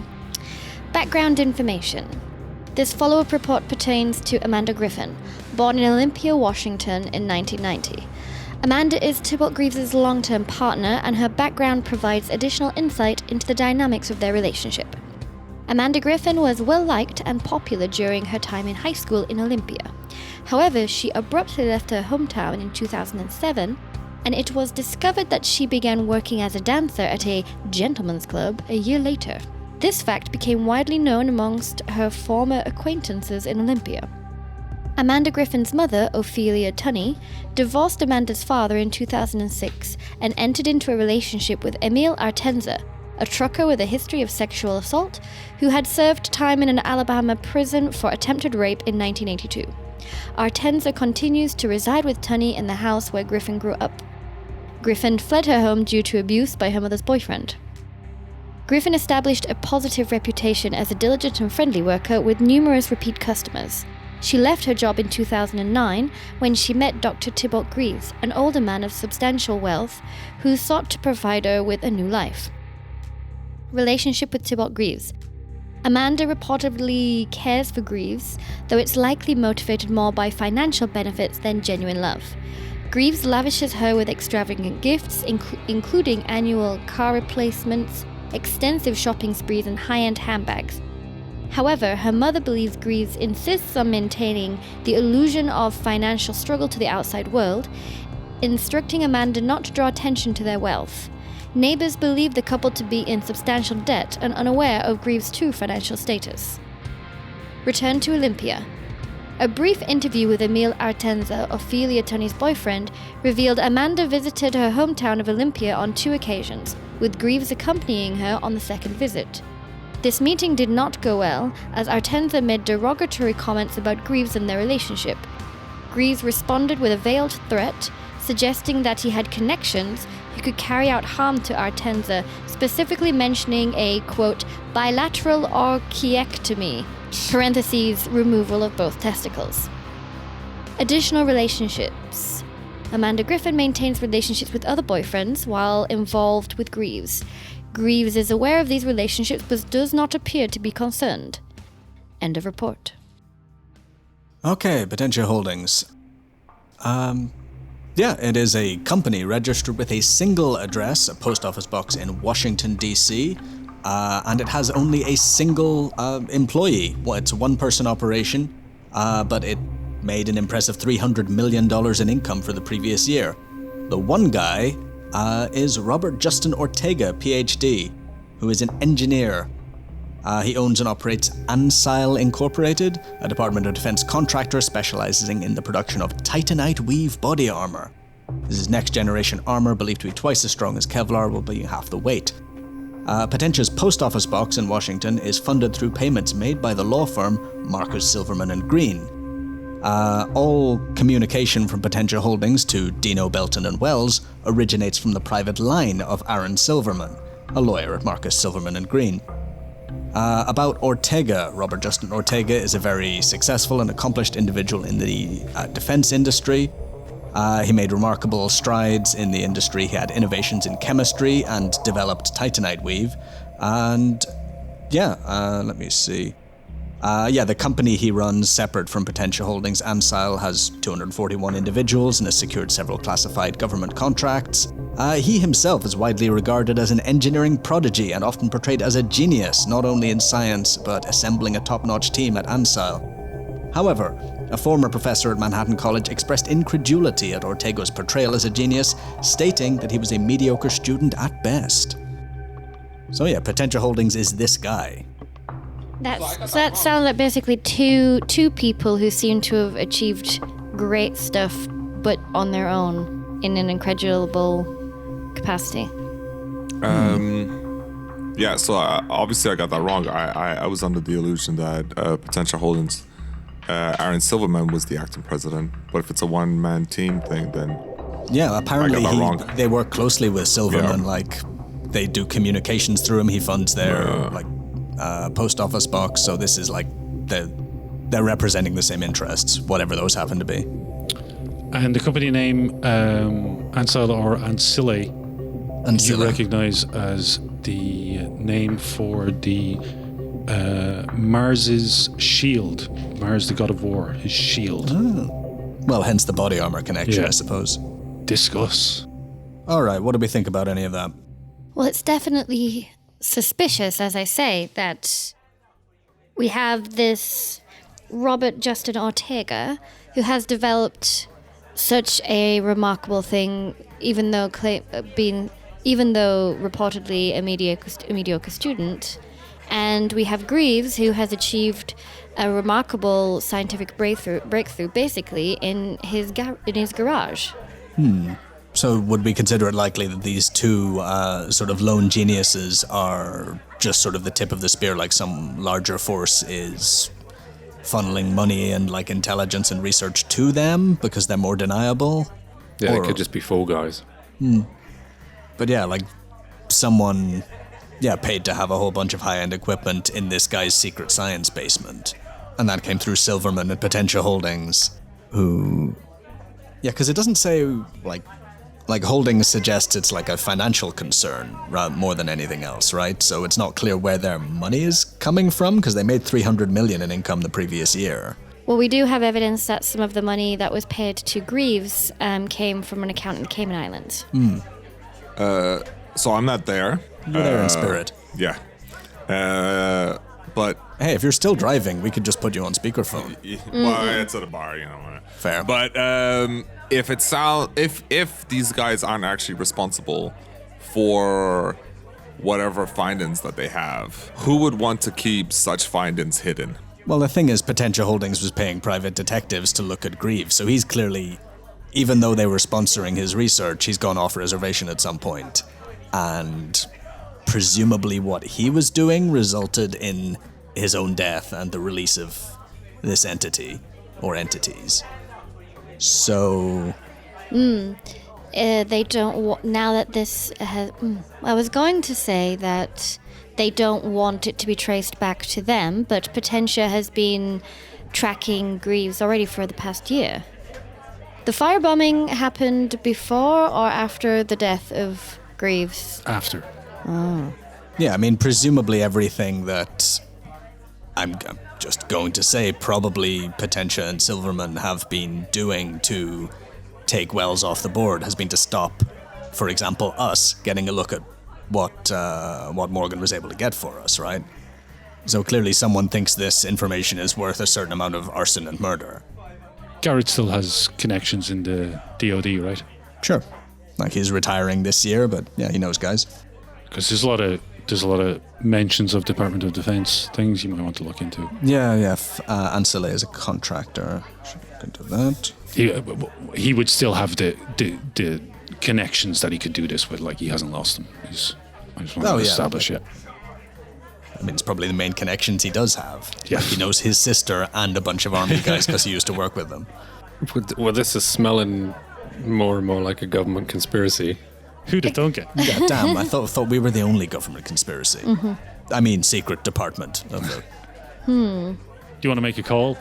Background information. This follow-up report pertains to Amanda Griffin, born in Olympia, Washington in 1990. Amanda is Tybalt Greaves' long-term partner, and her background provides additional insight into the dynamics of their relationship. Amanda Griffin was well-liked and popular during her time in high school in Olympia. However, she abruptly left her hometown in 2007, and it was discovered that she began working as a dancer at a gentleman's club a year later. This fact became widely known amongst her former acquaintances in Olympia. Amanda Griffin's mother, Ophelia Tunney, divorced Amanda's father in 2006 and entered into a relationship with Emil Artenza, a trucker with a history of sexual assault who had served time in an Alabama prison for attempted rape in 1982. Artenza continues to reside with Tunney in the house where Griffin grew up. Griffin fled her home due to abuse by her mother's boyfriend. Griffin established a positive reputation as a diligent and friendly worker with numerous repeat customers. She left her job in 2009 when she met Dr. Tybalt Greaves, an older man of substantial wealth who sought to provide her with a new life. Relationship with Tybalt Greaves. Amanda reportedly cares for Greaves, though it's likely motivated more by financial benefits than genuine love. Greaves lavishes her with extravagant gifts, including annual car replacements, extensive shopping sprees, and high-end handbags. However, her mother believes Greaves insists on maintaining the illusion of financial struggle to the outside world, instructing Amanda not to draw attention to their wealth. Neighbors believe the couple to be in substantial debt and unaware of Greaves' true financial status. Return to Olympia. A brief interview with Emil Artenza, Ophelia Tunney's boyfriend, revealed Amanda visited her hometown of Olympia on 2 occasions, with Greaves accompanying her on the second visit. This meeting did not go well, as Artenza made derogatory comments about Greaves and their relationship. Greaves responded with a veiled threat, suggesting that he had connections who could carry out harm to Artenza, specifically mentioning a, quote, bilateral orchiectomy, parentheses, removal of both testicles. Additional relationships. Amanda Griffin maintains relationships with other boyfriends while involved with Greaves. Greaves is aware of these relationships but does not appear to be concerned. End of report. Okay, Potentia Holdings. Yeah, it is a company registered with a single address, a post office box in Washington, D.C., and it has only a single employee. Well, it's a one-person operation, but it made an impressive $300 million in income for the previous year. The one guy is Robert Justin Ortega, PhD, who is an engineer. He owns and operates Ansile Incorporated, a Department of Defense contractor specializing in the production of Titanite weave body armor. This is next-generation armor believed to be twice as strong as Kevlar, while being half the weight. Potentia's post office box in Washington is funded through payments made by the law firm Marcus Silverman and Green. All communication from Potentia Holdings to Dinot, Belton and Wells originates from the private line of Aaron Silverman, a lawyer at Marcus Silverman and Green. About Ortega, Robert Justin Ortega is a very successful and accomplished individual in the defense industry. He made remarkable strides in the industry. He had innovations in chemistry and developed Titanite weave. And let me see. The company he runs, separate from Potentia Holdings, Ansile, has 241 individuals and has secured several classified government contracts. He himself is widely regarded as an engineering prodigy and often portrayed as a genius, not only in science, but assembling a top-notch team at Ansile. However, a former professor at Manhattan College expressed incredulity at Ortega's portrayal as a genius, stating that he was a mediocre student at best. So yeah, Potentia Holdings is this guy. That sounds like basically two people who seem to have achieved great stuff, but on their own, in an incredible capacity. Yeah, so obviously I got that wrong. I was under the illusion that Potentia Holdings, Aaron Silverman was the acting president. But if it's a one-man team thing, then yeah, apparently I got that wrong. They work closely with Silverman. Like they do communications through him. He funds their post office box. So this is like they're representing the same interests, whatever those happen to be. And the company name Ansile or Ancille, you recognize as the name for the Mars's shield. Mars, the god of war, his shield. Oh. Well, hence the body armor connection, I suppose. Discuss. All right, what do we think about any of that? Well, it's definitely suspicious, as I say, that we have this Robert Justin Ortega who has developed such a remarkable thing, even though reportedly a mediocre student, And we have Greaves, who has achieved a remarkable scientific breakthrough basically in his garage. So would we consider it likely that these two sort of lone geniuses are just sort of the tip of the spear, like some larger force is funneling money and like intelligence and research to them because they're more deniable? Yeah, it could just be Fall Guys. But yeah, like someone, paid to have a whole bunch of high-end equipment in this guy's secret science basement. And that came through Silverman at Potentia Holdings, who... Yeah, because it doesn't say, like Holdings suggests it's like a financial concern more than anything else, right? So it's not clear where their money is coming from, because they made $300 million in income the previous year. Well, we do have evidence that some of the money that was paid to Greaves came from an account in the Cayman Islands. So I'm not there. You're there in spirit. Yeah. But Hey, if you're still driving, we could just put you on speakerphone. well, it's at a bar, you know. Fair. But if these guys aren't actually responsible for whatever findings that they have, who would want to keep such findings hidden? Well, the thing is, Potentia Holdings was paying private detectives to look at Greaves, so he's clearly, even though they were sponsoring his research, he's gone off reservation at some point. And presumably what he was doing resulted in his own death and the release of this entity, or entities. So... They don't now that this has... I was going to say that they don't want it to be traced back to them, but Potentia has been tracking Greaves already for the past year. The firebombing happened before or after the death of Greaves? After. Yeah, I mean, presumably everything that... I'm just going to say probably Potentia and Silverman have been doing to take Wells off the board has been to stop, for example, us getting a look at what Morgan was able to get for us, right? So clearly someone thinks this information is worth a certain amount of arson and murder. Garrett still has connections in the DOD, right? Sure. Like he's retiring this year, but yeah, he knows guys. Because there's a lot of mentions of Department of Defense things you might want to look into. Yeah. Ansele is a contractor. Should look into that. He would still have the connections that he could do this with. Like he hasn't lost them. I just want to establish it. I mean, it's probably the main connections he does have. Yeah. Like he knows his sister and a bunch of army guys because he used to work with them. Well, this is smelling more and more like a government conspiracy. Who'd have thunk it? Yeah, damn, I thought we were the only government conspiracy. I mean, secret department of the... Do you want to make a call?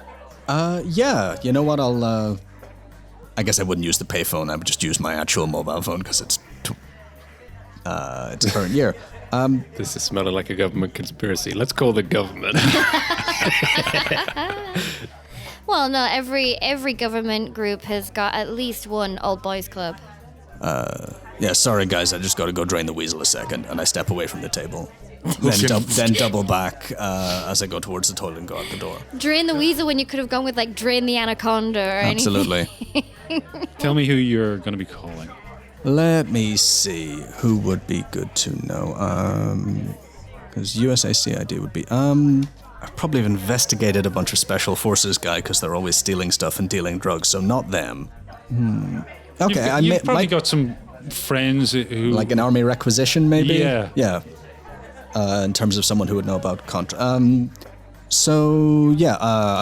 Yeah, you know what, I guess I wouldn't use the payphone, I would just use my actual mobile phone because it's current year. This is smelling like a government conspiracy. Let's call the government. Well, no, every government group has got at least one old boys club. Yeah, sorry guys, I just gotta go drain the weasel a second, and I step away from the table. Then double back as I go towards the toilet and go out the door. Drain the weasel when you could have gone with like drain the anaconda or Absolutely. anything. Tell me who you're going to be calling. Let me see, who would be good to know? Because USACID would be, I probably have investigated a bunch of special forces guy because they're always stealing stuff and dealing drugs, so not them. Okay, You've probably got some friends who... Like an army requisition, maybe? Yeah. Yeah. In terms of someone who would know about I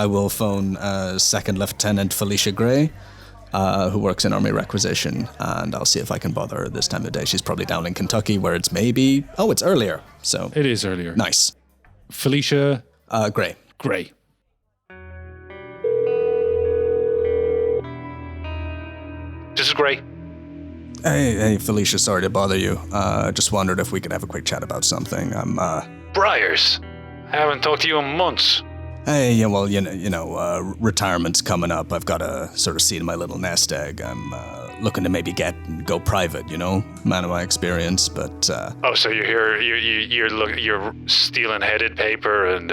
will phone Second Lieutenant Felicia Gray, who works in army requisition, and I'll see if I can bother her this time of day. She's probably down in Kentucky, where it's maybe... Oh, it's earlier, so... It is earlier. Nice. Felicia... Gray. Gray. This is Gray. Hey, Felicia, sorry to bother you. Just wondered if we could have a quick chat about something. Briars. I haven't talked to you in months. Hey, yeah, well, retirement's coming up. I've got a sort of seed in my little nest egg. I'm looking to maybe go private, man of my experience, but... Oh, so you're here, you're stealing headed paper and...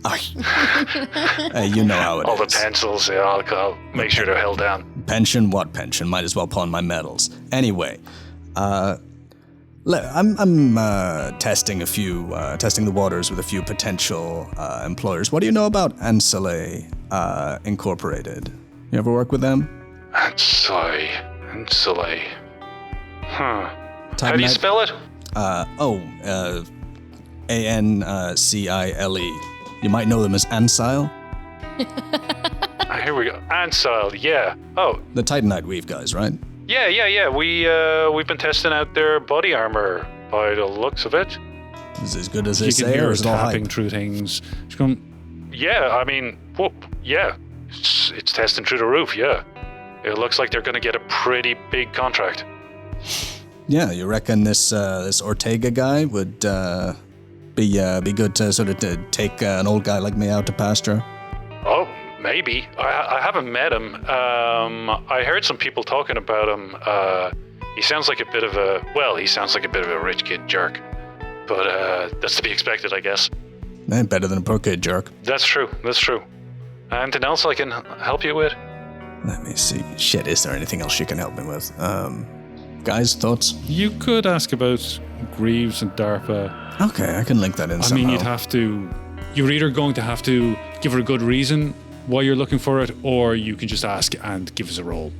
Hey, you know how it is. All the pencils, yeah, I'll make sure they're held down. Pension? What pension? Might as well pawn my medals. Anyway, I'm testing the waters with a few potential employers. What do you know about Ansele Incorporated? You ever work with them? Ansele. Huh. How do you Titanite? spell it? Ancile. You might know them as Ansile. Here we go. Ansile, yeah. Oh, The Titanite Weave guys, right? yeah. We've been testing out their body armor by the looks of it. Is it as good as they You can say, hear or her is it all tapping hype? through things. She's going, yeah, I mean, whoop, yeah. It's testing through the roof, yeah. It looks like they're going to get a pretty big contract. Yeah, you reckon this Ortega guy would be good to sort of to take an old guy like me out to pasture? Oh, maybe. I haven't met him. I heard some people talking about him. He sounds like a bit of a rich kid jerk. But that's to be expected, I guess. Better than a poor kid jerk. That's true. Anything else I can help you with? Let me see. Shit, is there anything else you can help me with? Guys, thoughts? You could ask about Greaves and DARPA. Okay, I can link that in I somehow. mean, you're either going to have to give her a good reason why you're looking for it, or you can just ask and give us a roll.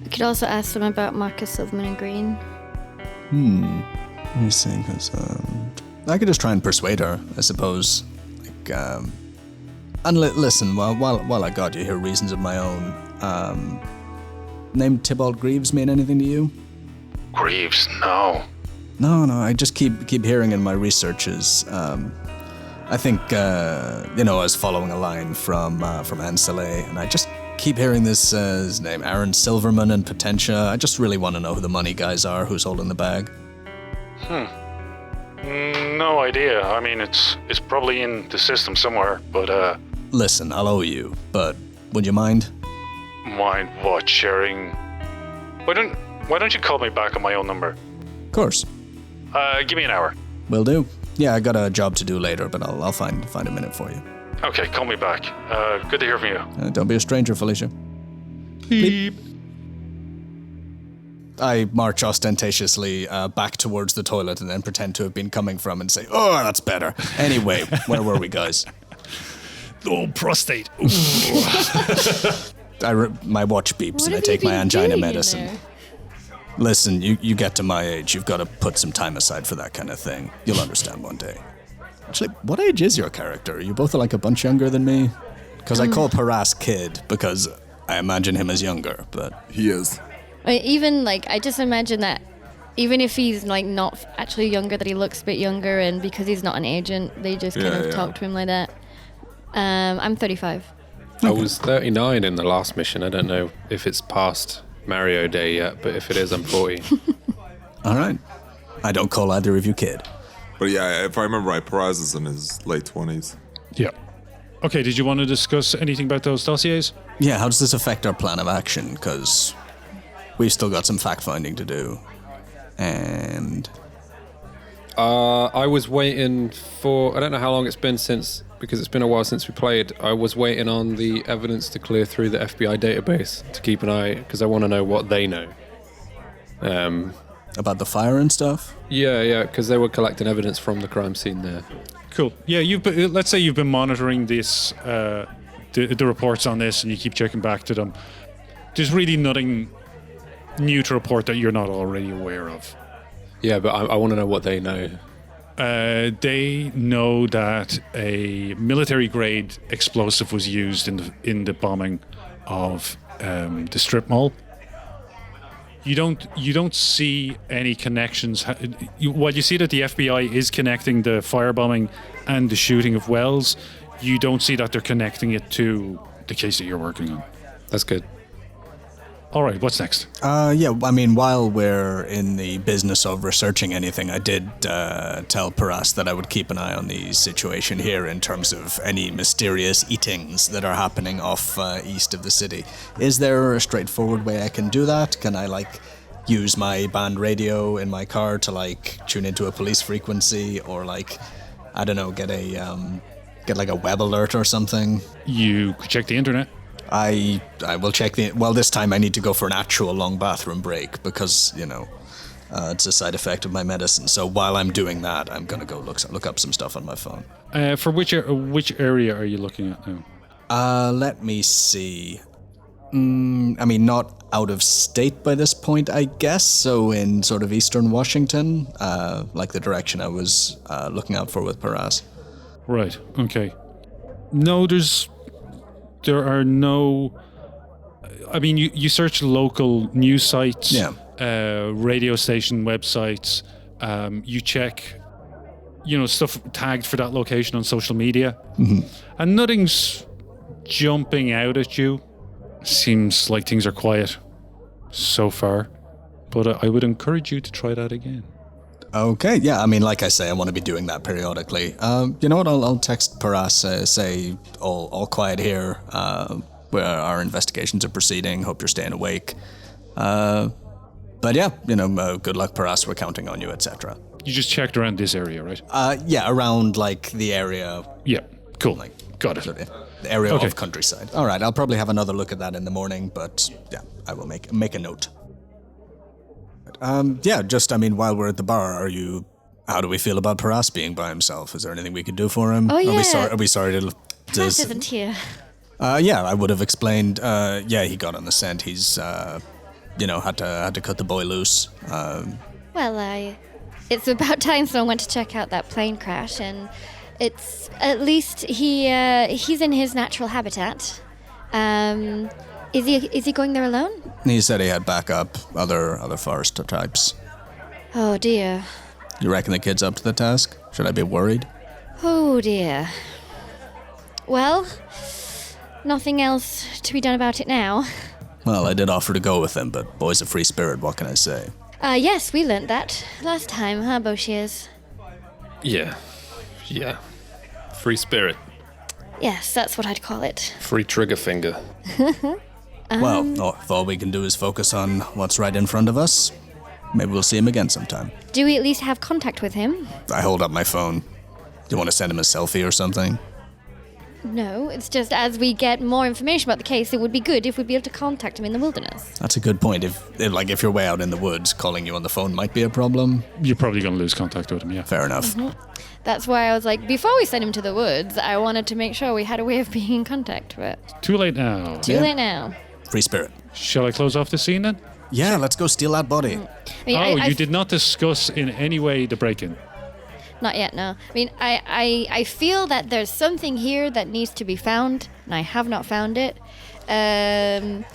We could also ask them about Marcus Silverman and Green. Let me see, because I could just try and persuade her, I suppose. And listen, while I got you here, reasons of my own. Name Tybalt Greaves mean anything to you? Greaves, no. No, I just keep hearing in my researches. I think I was following a line from Ansele, and I just keep hearing this his name, Aaron Silverman and Potentia. I just really want to know who the money guys are, who's holding the bag. No idea. I mean, it's probably in the system somewhere, but Listen, I'll owe you, but would you mind? mind what sharing? Why don't you call me back on my own number? Of course. Give me an hour. Will do. Yeah, I got a job to do later, but I'll find a minute for you. Okay, call me back. Good to hear from you. Don't be a stranger, Felicia. Beep. I march ostentatiously back towards the toilet and then pretend to have been coming from and say, "Oh, that's better." Anyway, where were we, guys? Oh, prostate. My watch beeps What and I have take you my been angina doing in medicine. there? Listen, you get to my age, you've got to put some time aside for that kind of thing. You'll understand one day. Actually, what age is your character? You both are like a bunch younger than me? Because I call Paras kid because I imagine him as younger, but... He is. Even I just imagine that even if he's not actually younger, that he looks a bit younger, and because he's not an agent, they just kind of talk to him like that. I'm 35. I was 39 in the last mission. I don't know if it's past Mario Day yet, but if it is, I'm 40. All right. I don't call either of you kid. But yeah, if I remember right, Perez is in his late 20s. Yeah. Okay, did you want to discuss anything about those dossiers? Yeah, how does this affect our plan of action? Because we've still got some fact-finding to do. And... I was waiting for... I don't know how long it's been since... Because it's been a while since we played. I was waiting on the evidence to clear through the FBI database to keep an eye... Because I want to know what they know. about the fire and stuff? Yeah, because they were collecting evidence from the crime scene there. Cool. Yeah, let's say you've been monitoring this, the reports on this, and you keep checking back to them. There's really nothing new to report that you're not already aware of. Yeah, but I want to know what they know. They know that a military-grade explosive was used in the bombing of the strip mall. You don't see any connections. While you see that the FBI is connecting the firebombing and the shooting of Wells, you don't see that they're connecting it to the case that you're working on. That's good. All right, what's next? Yeah, I mean, while we're in the business of researching anything, I did tell Paras that I would keep an eye on the situation here in terms of any mysterious eatings that are happening off east of the city. Is there a straightforward way I can do that? Can I, use my band radio in my car to, tune into a police frequency or, I don't know, get a web alert or something? You could check the internet. I will check this time I need to go for an actual long bathroom break because, It's a side effect of my medicine. So while I'm doing that, I'm going to go look up some stuff on my phone. For which area are you looking at now? Let me see. I mean, not out of state by this point, I guess. So in sort of eastern Washington, like the direction I was looking out for with Paras. Right. Okay. No, there are no. I mean, you search local news sites, radio station websites. You check, stuff tagged for that location on social media, and nothing's jumping out at you. Seems like things are quiet so far, but I would encourage you to try that again. Okay, yeah, I mean, like I say, I want to be doing that periodically. You know what, I'll text Paras, say, all quiet here, where our investigations are proceeding, hope you're staying awake. But yeah, good luck, Paras, we're counting on you, etc. You just checked around this area, right? Yeah, around, like, the area. Yeah, cool. Got it. The area of countryside. All right, I'll probably have another look at that in the morning, but yeah, I will make a note. While we're at the bar, how do we feel about Paras being by himself? Is there anything we could do for him? Oh, yeah. Are we sorry to... Paras isn't here. I would have explained, he got on the scent. He's, had to cut the boy loose. It's about time someone went to check out that plane crash, and it's at least he's in his natural habitat. Is he going there alone? He said he had backup, other forest types. Oh dear. You reckon the kid's up to the task? Should I be worried? Oh dear. Well, nothing else to be done about it now. Well, I did offer to go with him, but boy's a free spirit, what can I say? Yes, we learnt that last time, huh, Boshiers? Yeah. Free spirit. Yes, that's what I'd call it. Free trigger finger. If all we can do is focus on what's right in front of us, maybe we'll see him again sometime. Do we at least have contact with him? I hold up my phone. Do you want to send him a selfie or something? No, it's just as we get more information about the case, it would be good if we'd be able to contact him in the wilderness. That's a good point. If you're way out in the woods, calling you on the phone might be a problem. You're probably going to lose contact with him, yeah. Fair enough. Mm-hmm. That's why I was like, before we send him to the woods, I wanted to make sure we had a way of being in contact, but... Too late now. Too late now. Free spirit. Shall I close off the scene then? Yeah, let's go steal that body. You did not discuss in any way the break-in. Not yet, no. I mean, I feel that there's something here that needs to be found, and I have not found it. I'm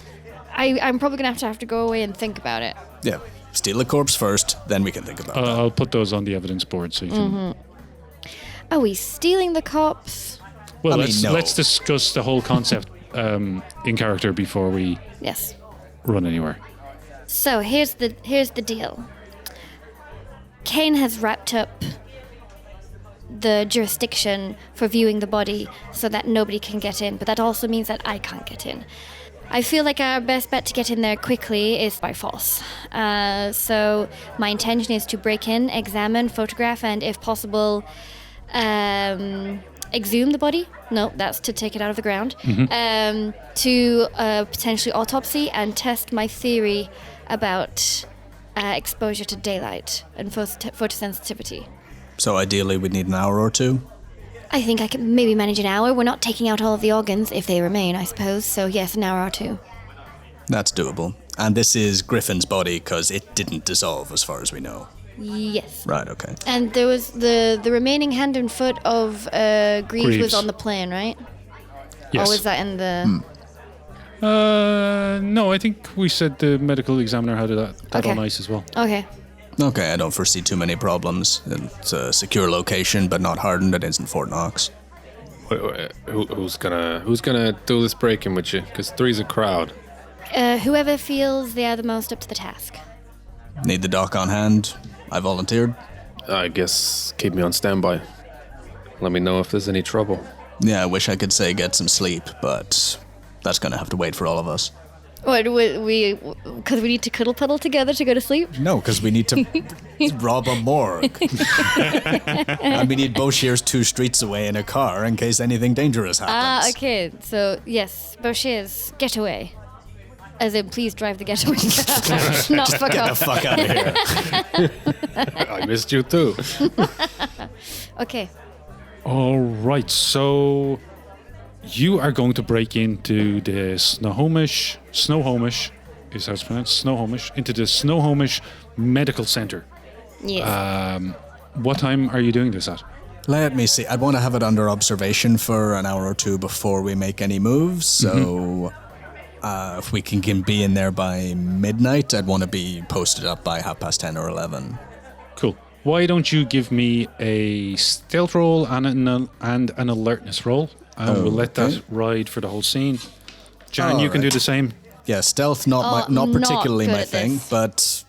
probably going to have to go away and think about it. Yeah, steal the corpse first, then we can think about that. I'll put those on the evidence board so you can... Are we stealing the cops? Well, no. let's discuss the whole concept in character before we run anywhere. So here's the deal. Kane has wrapped up the jurisdiction for viewing the body so that nobody can get in, but that also means that I can't get in. I feel like our best bet to get in there quickly is by force. So my intention is to break in, examine, photograph, and if possible, exhume the body. No, that's to take it out of the ground. To potentially autopsy and test my theory about exposure to daylight and photosensitivity. So ideally we'd need an hour or two? I think I can maybe manage an hour. We're not taking out all of the organs if they remain, I suppose. So yes, an hour or two. That's doable. And this is Griffin's body because it didn't dissolve as far as we know. Yes. Right, okay. And there was the remaining hand and foot of Greaves was on the plane, right? Yes. Or was that in the... No, I think we said the medical examiner had that on ice as well. Okay. Okay, I don't foresee too many problems. It's a secure location, but not hardened. It isn't Fort Knox. Wait, who's gonna do this break-in with you? Because three's a crowd. Whoever feels they are the most up to the task. Need the doc on hand? I volunteered. I guess keep me on standby. Let me know if there's any trouble. Yeah, I wish I could say get some sleep, but that's gonna have to wait for all of us. What, because we need to cuddle puddle together to go to sleep? No, because we need to rob a morgue. And we need Boshiers 2 streets away in a car in case anything dangerous happens. Okay. So, yes, Boshiers, get away. As in, please drive the getaway car. Not fuck Get the off. fuck out of here. I missed you too. Okay. All right, so you are going to break into the Snohomish is how it's pronounced, Snohomish, into the Snohomish Medical Center. Yes. What time are you doing this at? Let me see. I'd want to have it under observation for an hour or two before we make any moves. So if we can be in there by midnight, I'd want to be posted up by 10:30 or 11. Cool. Why don't you give me a stealth roll and an alertness roll, and we'll let that ride for the whole scene. Jan, you can do the same. Yeah, stealth not not particularly good my at thing, this. but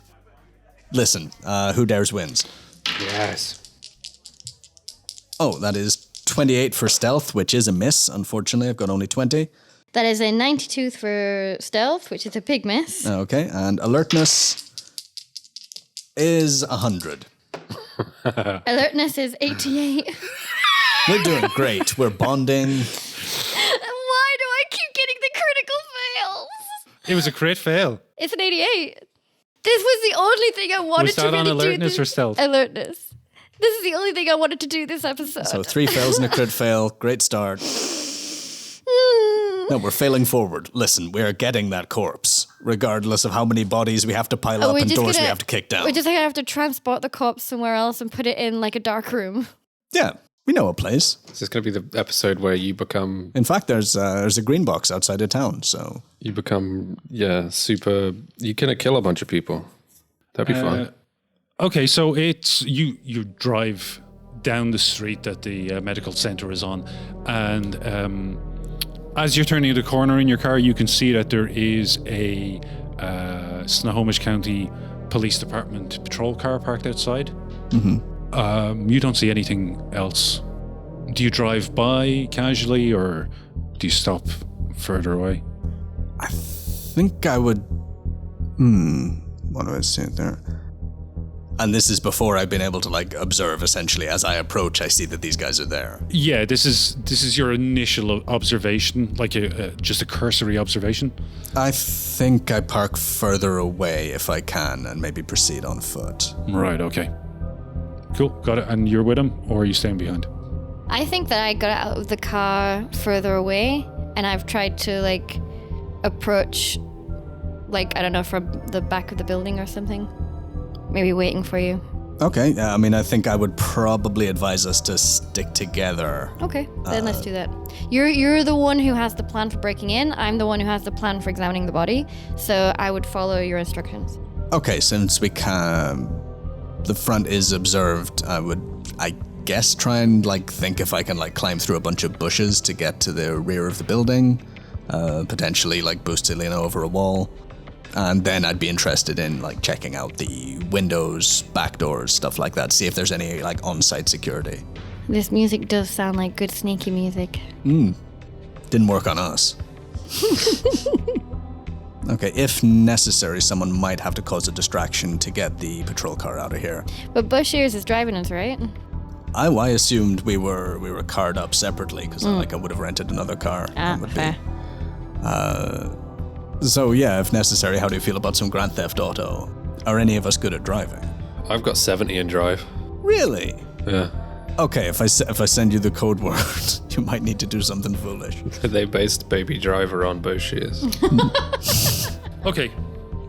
listen, who dares wins. Yes. Oh, that is 28 for stealth, which is a miss. Unfortunately, I've got only 20. That is a 92 for stealth, which is a big miss. Okay, and alertness is 100. Alertness is 88. We're doing great. We're bonding. Why do I keep getting the critical fails? It was a crit fail. It's an 88. This was the only thing I wanted Was that to on really do. alertness or stealth? Alertness. This is the only thing I wanted to do this episode. So 3 fails and a crit fail. Great start. No, we're failing forward. Listen, we're getting that corpse, regardless of how many bodies we have to pile up and doors we have to kick down. We're just gonna have to transport the corpse somewhere else and put it in like a dark room. Yeah, we know a place. Is this going to be the episode where you become In fact, there's a green box outside of town, so... super? You can kill a bunch of people. That'd be fun. Okay, so it's you drive down the street that the medical center is on, and as you're turning the corner in your car, you can see that there is a Snohomish County Police Department patrol car parked outside. Mm-hmm. You don't see anything else. Do you drive by casually, or do you stop further away? I think I would... What do I say there? And this is before I've been able to, like, observe, essentially. As I approach, I see that these guys are there. Yeah, this is your initial observation, like just a cursory observation. I think I park further away if I can, and maybe proceed on foot. Right, okay. Cool, got it. And you're with him, or are you staying behind? I think that I got out of the car further away, and I've tried to like approach, like, I don't know, from the back of the building or something. Maybe waiting for you. Okay, I mean, I think I would probably advise us to stick together. Okay, then let's do that. You're the one who has the plan for breaking in. I'm the one who has the plan for examining the body. So I would follow your instructions. Okay, since we can... The front is observed, I guess, try and, like, think if I can, like, climb through a bunch of bushes to get to the rear of the building. Potentially, like, boost Selena over a wall. And then I'd be interested in, like, checking out the windows, back doors, stuff like that. See if there's any, like, on-site security. This music does sound like good sneaky music. Didn't work on us. Okay, if necessary, someone might have to cause a distraction to get the patrol car out of here. But Bush Ears is driving us, right? I assumed we were carred up separately because I would have rented another car. Fair. So yeah, if necessary, how do you feel about some Grand Theft Auto? Are any of us good at driving? I've got 70 in drive. Really? Yeah. Okay, if I send you the code word, you might need to do something foolish. They based Baby Driver on Boshiers. Okay,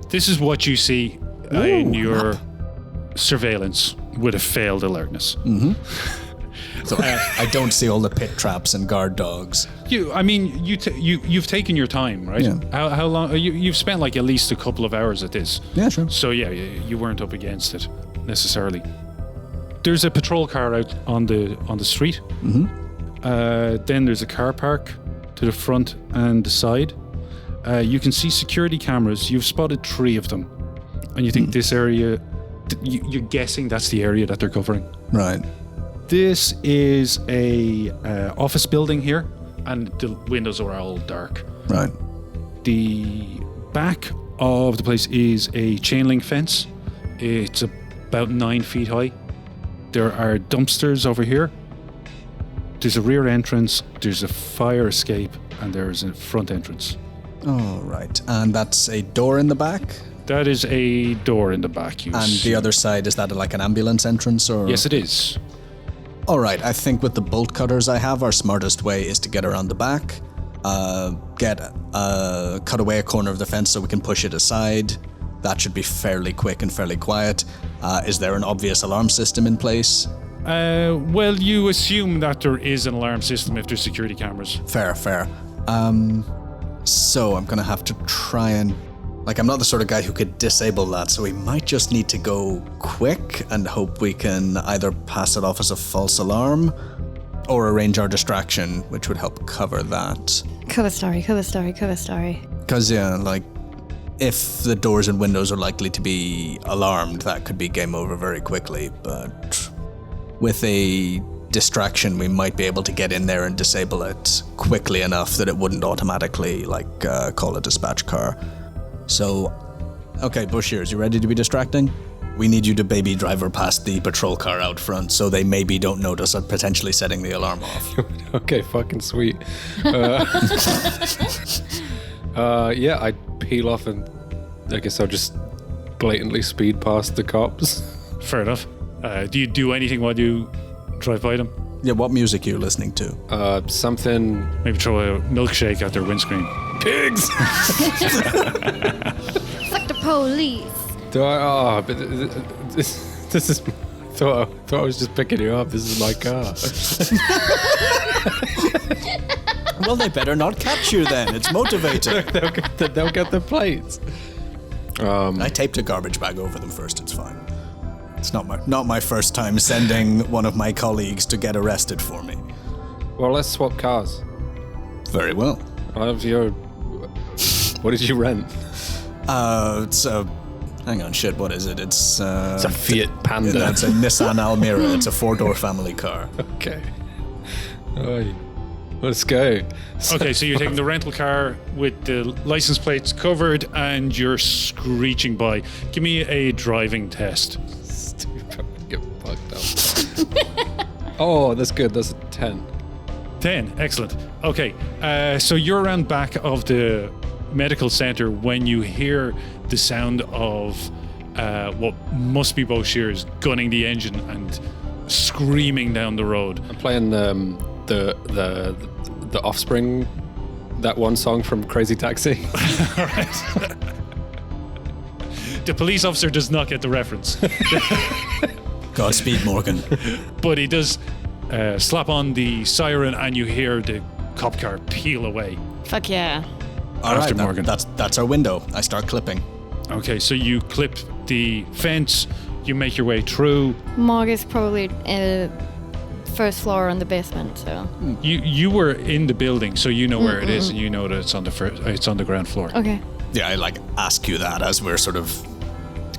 this is what you see in your surveillance with a failed alertness. So I don't see all the pit traps and guard dogs. You've taken your time, right? Yeah. How long? You've spent like at least a couple of hours at this. Yeah, sure. So yeah, you weren't up against it necessarily. There's a patrol car out on the street. Then there's a car park to the front and the side. You can see security cameras. You've spotted 3 of them, and you think this area. You're guessing that's the area that they're covering. Right. This is a office building here, and the windows are all dark. Right. The back of the place is a chain link fence. It's about 9 feet high. There are dumpsters over here. There's a rear entrance, there's a fire escape, and there's a front entrance. All right. And that's a door in the back? That is a door in the back. And the other side, is that like an ambulance entrance? Or? Yes, it is. All right. I think with the bolt cutters I have, our smartest way is to get around the back, cut away a corner of the fence so we can push it aside. That should be fairly quick and fairly quiet. Is there an obvious alarm system in place? Well, you assume that there is an alarm system if there's security cameras. Fair. So I'm gonna have to try and... I'm not the sort of guy who could disable that, so we might just need to go quick and hope we can either pass it off as a false alarm or arrange our distraction, which would help cover that. Cover story. Because, if the doors and windows are likely to be alarmed, that could be game over very quickly, but with a distraction, we might be able to get in there and disable it quickly enough that it wouldn't automatically, call a dispatch car. So, okay, Bushiers, you ready to be distracting? We need you to baby driver past the patrol car out front so they maybe don't notice us potentially setting the alarm off. Okay, fucking sweet. Yeah, I'd peel off and I guess I'll just blatantly speed past the cops. Fair enough. Do you do anything while you drive by them? Yeah, what music are you listening to? Something... Maybe throw a milkshake at their windscreen. Pigs! Fuck the police. Do I? Oh, but this is... I thought I was just picking you up. This is my car. Well, they better not catch you then. It's motivating. They'll get the plates. I taped a garbage bag over them first. It's fine. It's not my first time sending one of my colleagues to get arrested for me. Well, let's swap cars. Very well. What did you rent? It's a... Hang on, shit, what is it? It's a Fiat Panda. That's a Nissan Almera. It's a 4-door family car. Okay. Alright. Let's go. Okay, so you're taking the rental car with the license plates covered and you're screeching by. Give me a driving test. Stupid. Get fucked up. Oh, that's good. That's a 10. 10, excellent. Okay, so you're around back of the medical center when you hear the sound of what must be Boshears gunning the engine and screaming down the road. I'm playing the Offspring, that one song from Crazy Taxi. All right. The police officer does not get the reference. Godspeed, Morgan. But he does slap on the siren and you hear the cop car peel away. Fuck yeah. All After right, Morgan. That's our window. I start clipping. Okay, so you clip the fence, you make your way through. Morgue is probably first floor on the basement, so. You were in the building, so you know where it is, and you know that it's on the ground floor. Okay. Yeah, I ask you that as we're sort of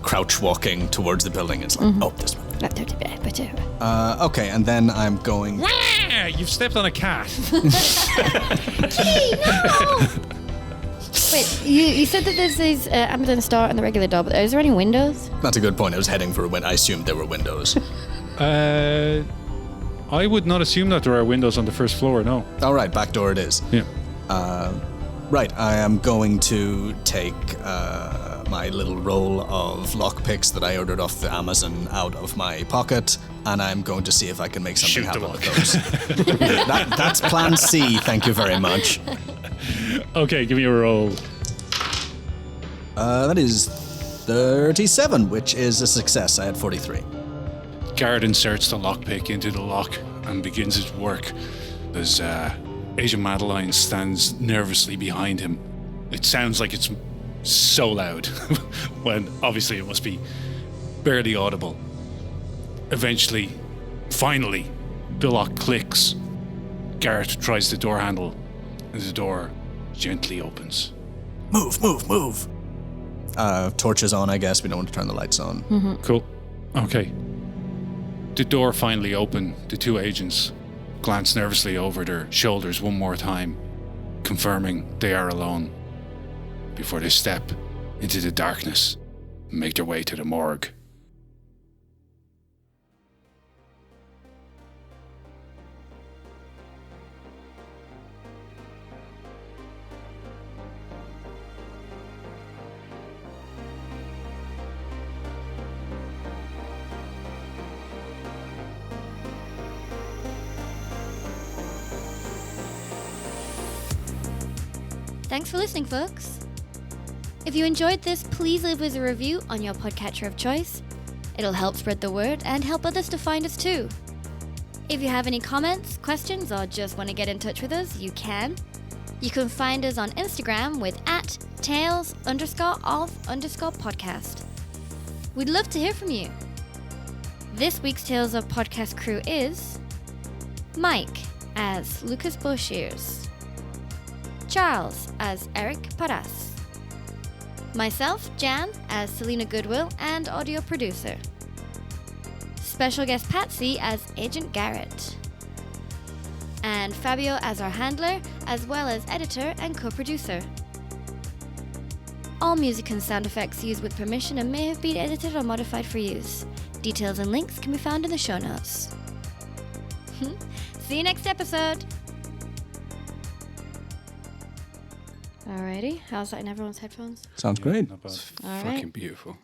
crouch walking towards the building. It's oh, this one. Okay, and then I'm going... Wah! You've stepped on a cat. Wait, you said that there's these ambulance door and the regular door, but is there any windows? That's a good point. I was heading for a window. I assumed there were windows. I would not assume that there are windows on the first floor, no. All right, back door it is. Yeah. Right, I am going to take my little roll of lockpicks that I ordered off the Amazon out of my pocket, and I'm going to see if I can make something Shoot the happen with those. That's plan C, thank you very much. Okay, give me a roll. That is 37, which is a success. I had 43. Garrett inserts the lockpick into the lock and begins his work as Agent Madeline stands nervously behind him. It sounds like it's so loud when obviously it must be barely audible. Eventually, finally, the lock clicks. Garrett tries the door handle and the door gently opens. Move. Torches on, I guess. We don't want to turn the lights on. Mm-hmm. Cool. Okay. The door finally opened. The two agents glance nervously over their shoulders one more time, confirming they are alone, before they step into the darkness and make their way to the morgue. Thanks for listening, folks. If you enjoyed this, please leave us a review on your podcatcher of choice. It'll help spread the word and help others to find us too. If you have any comments, questions, or just want to get in touch with us, you can. You can find us on Instagram with @tales_of_podcast. We'd love to hear from you. This week's Tales of Podcast crew is Mike as Lucas Boshears, Charles as Eric Paras, myself, Jan, as Selena Goodwill and audio producer, special guest Patsy as Agent Garrett, and Fabio as our handler, as well as editor and co-producer. All music and sound effects used with permission and may have been edited or modified for use. Details and links can be found in the show notes. See you next episode! Alrighty, how's that in everyone's headphones? Sounds great. Not bad. All right. Fucking beautiful.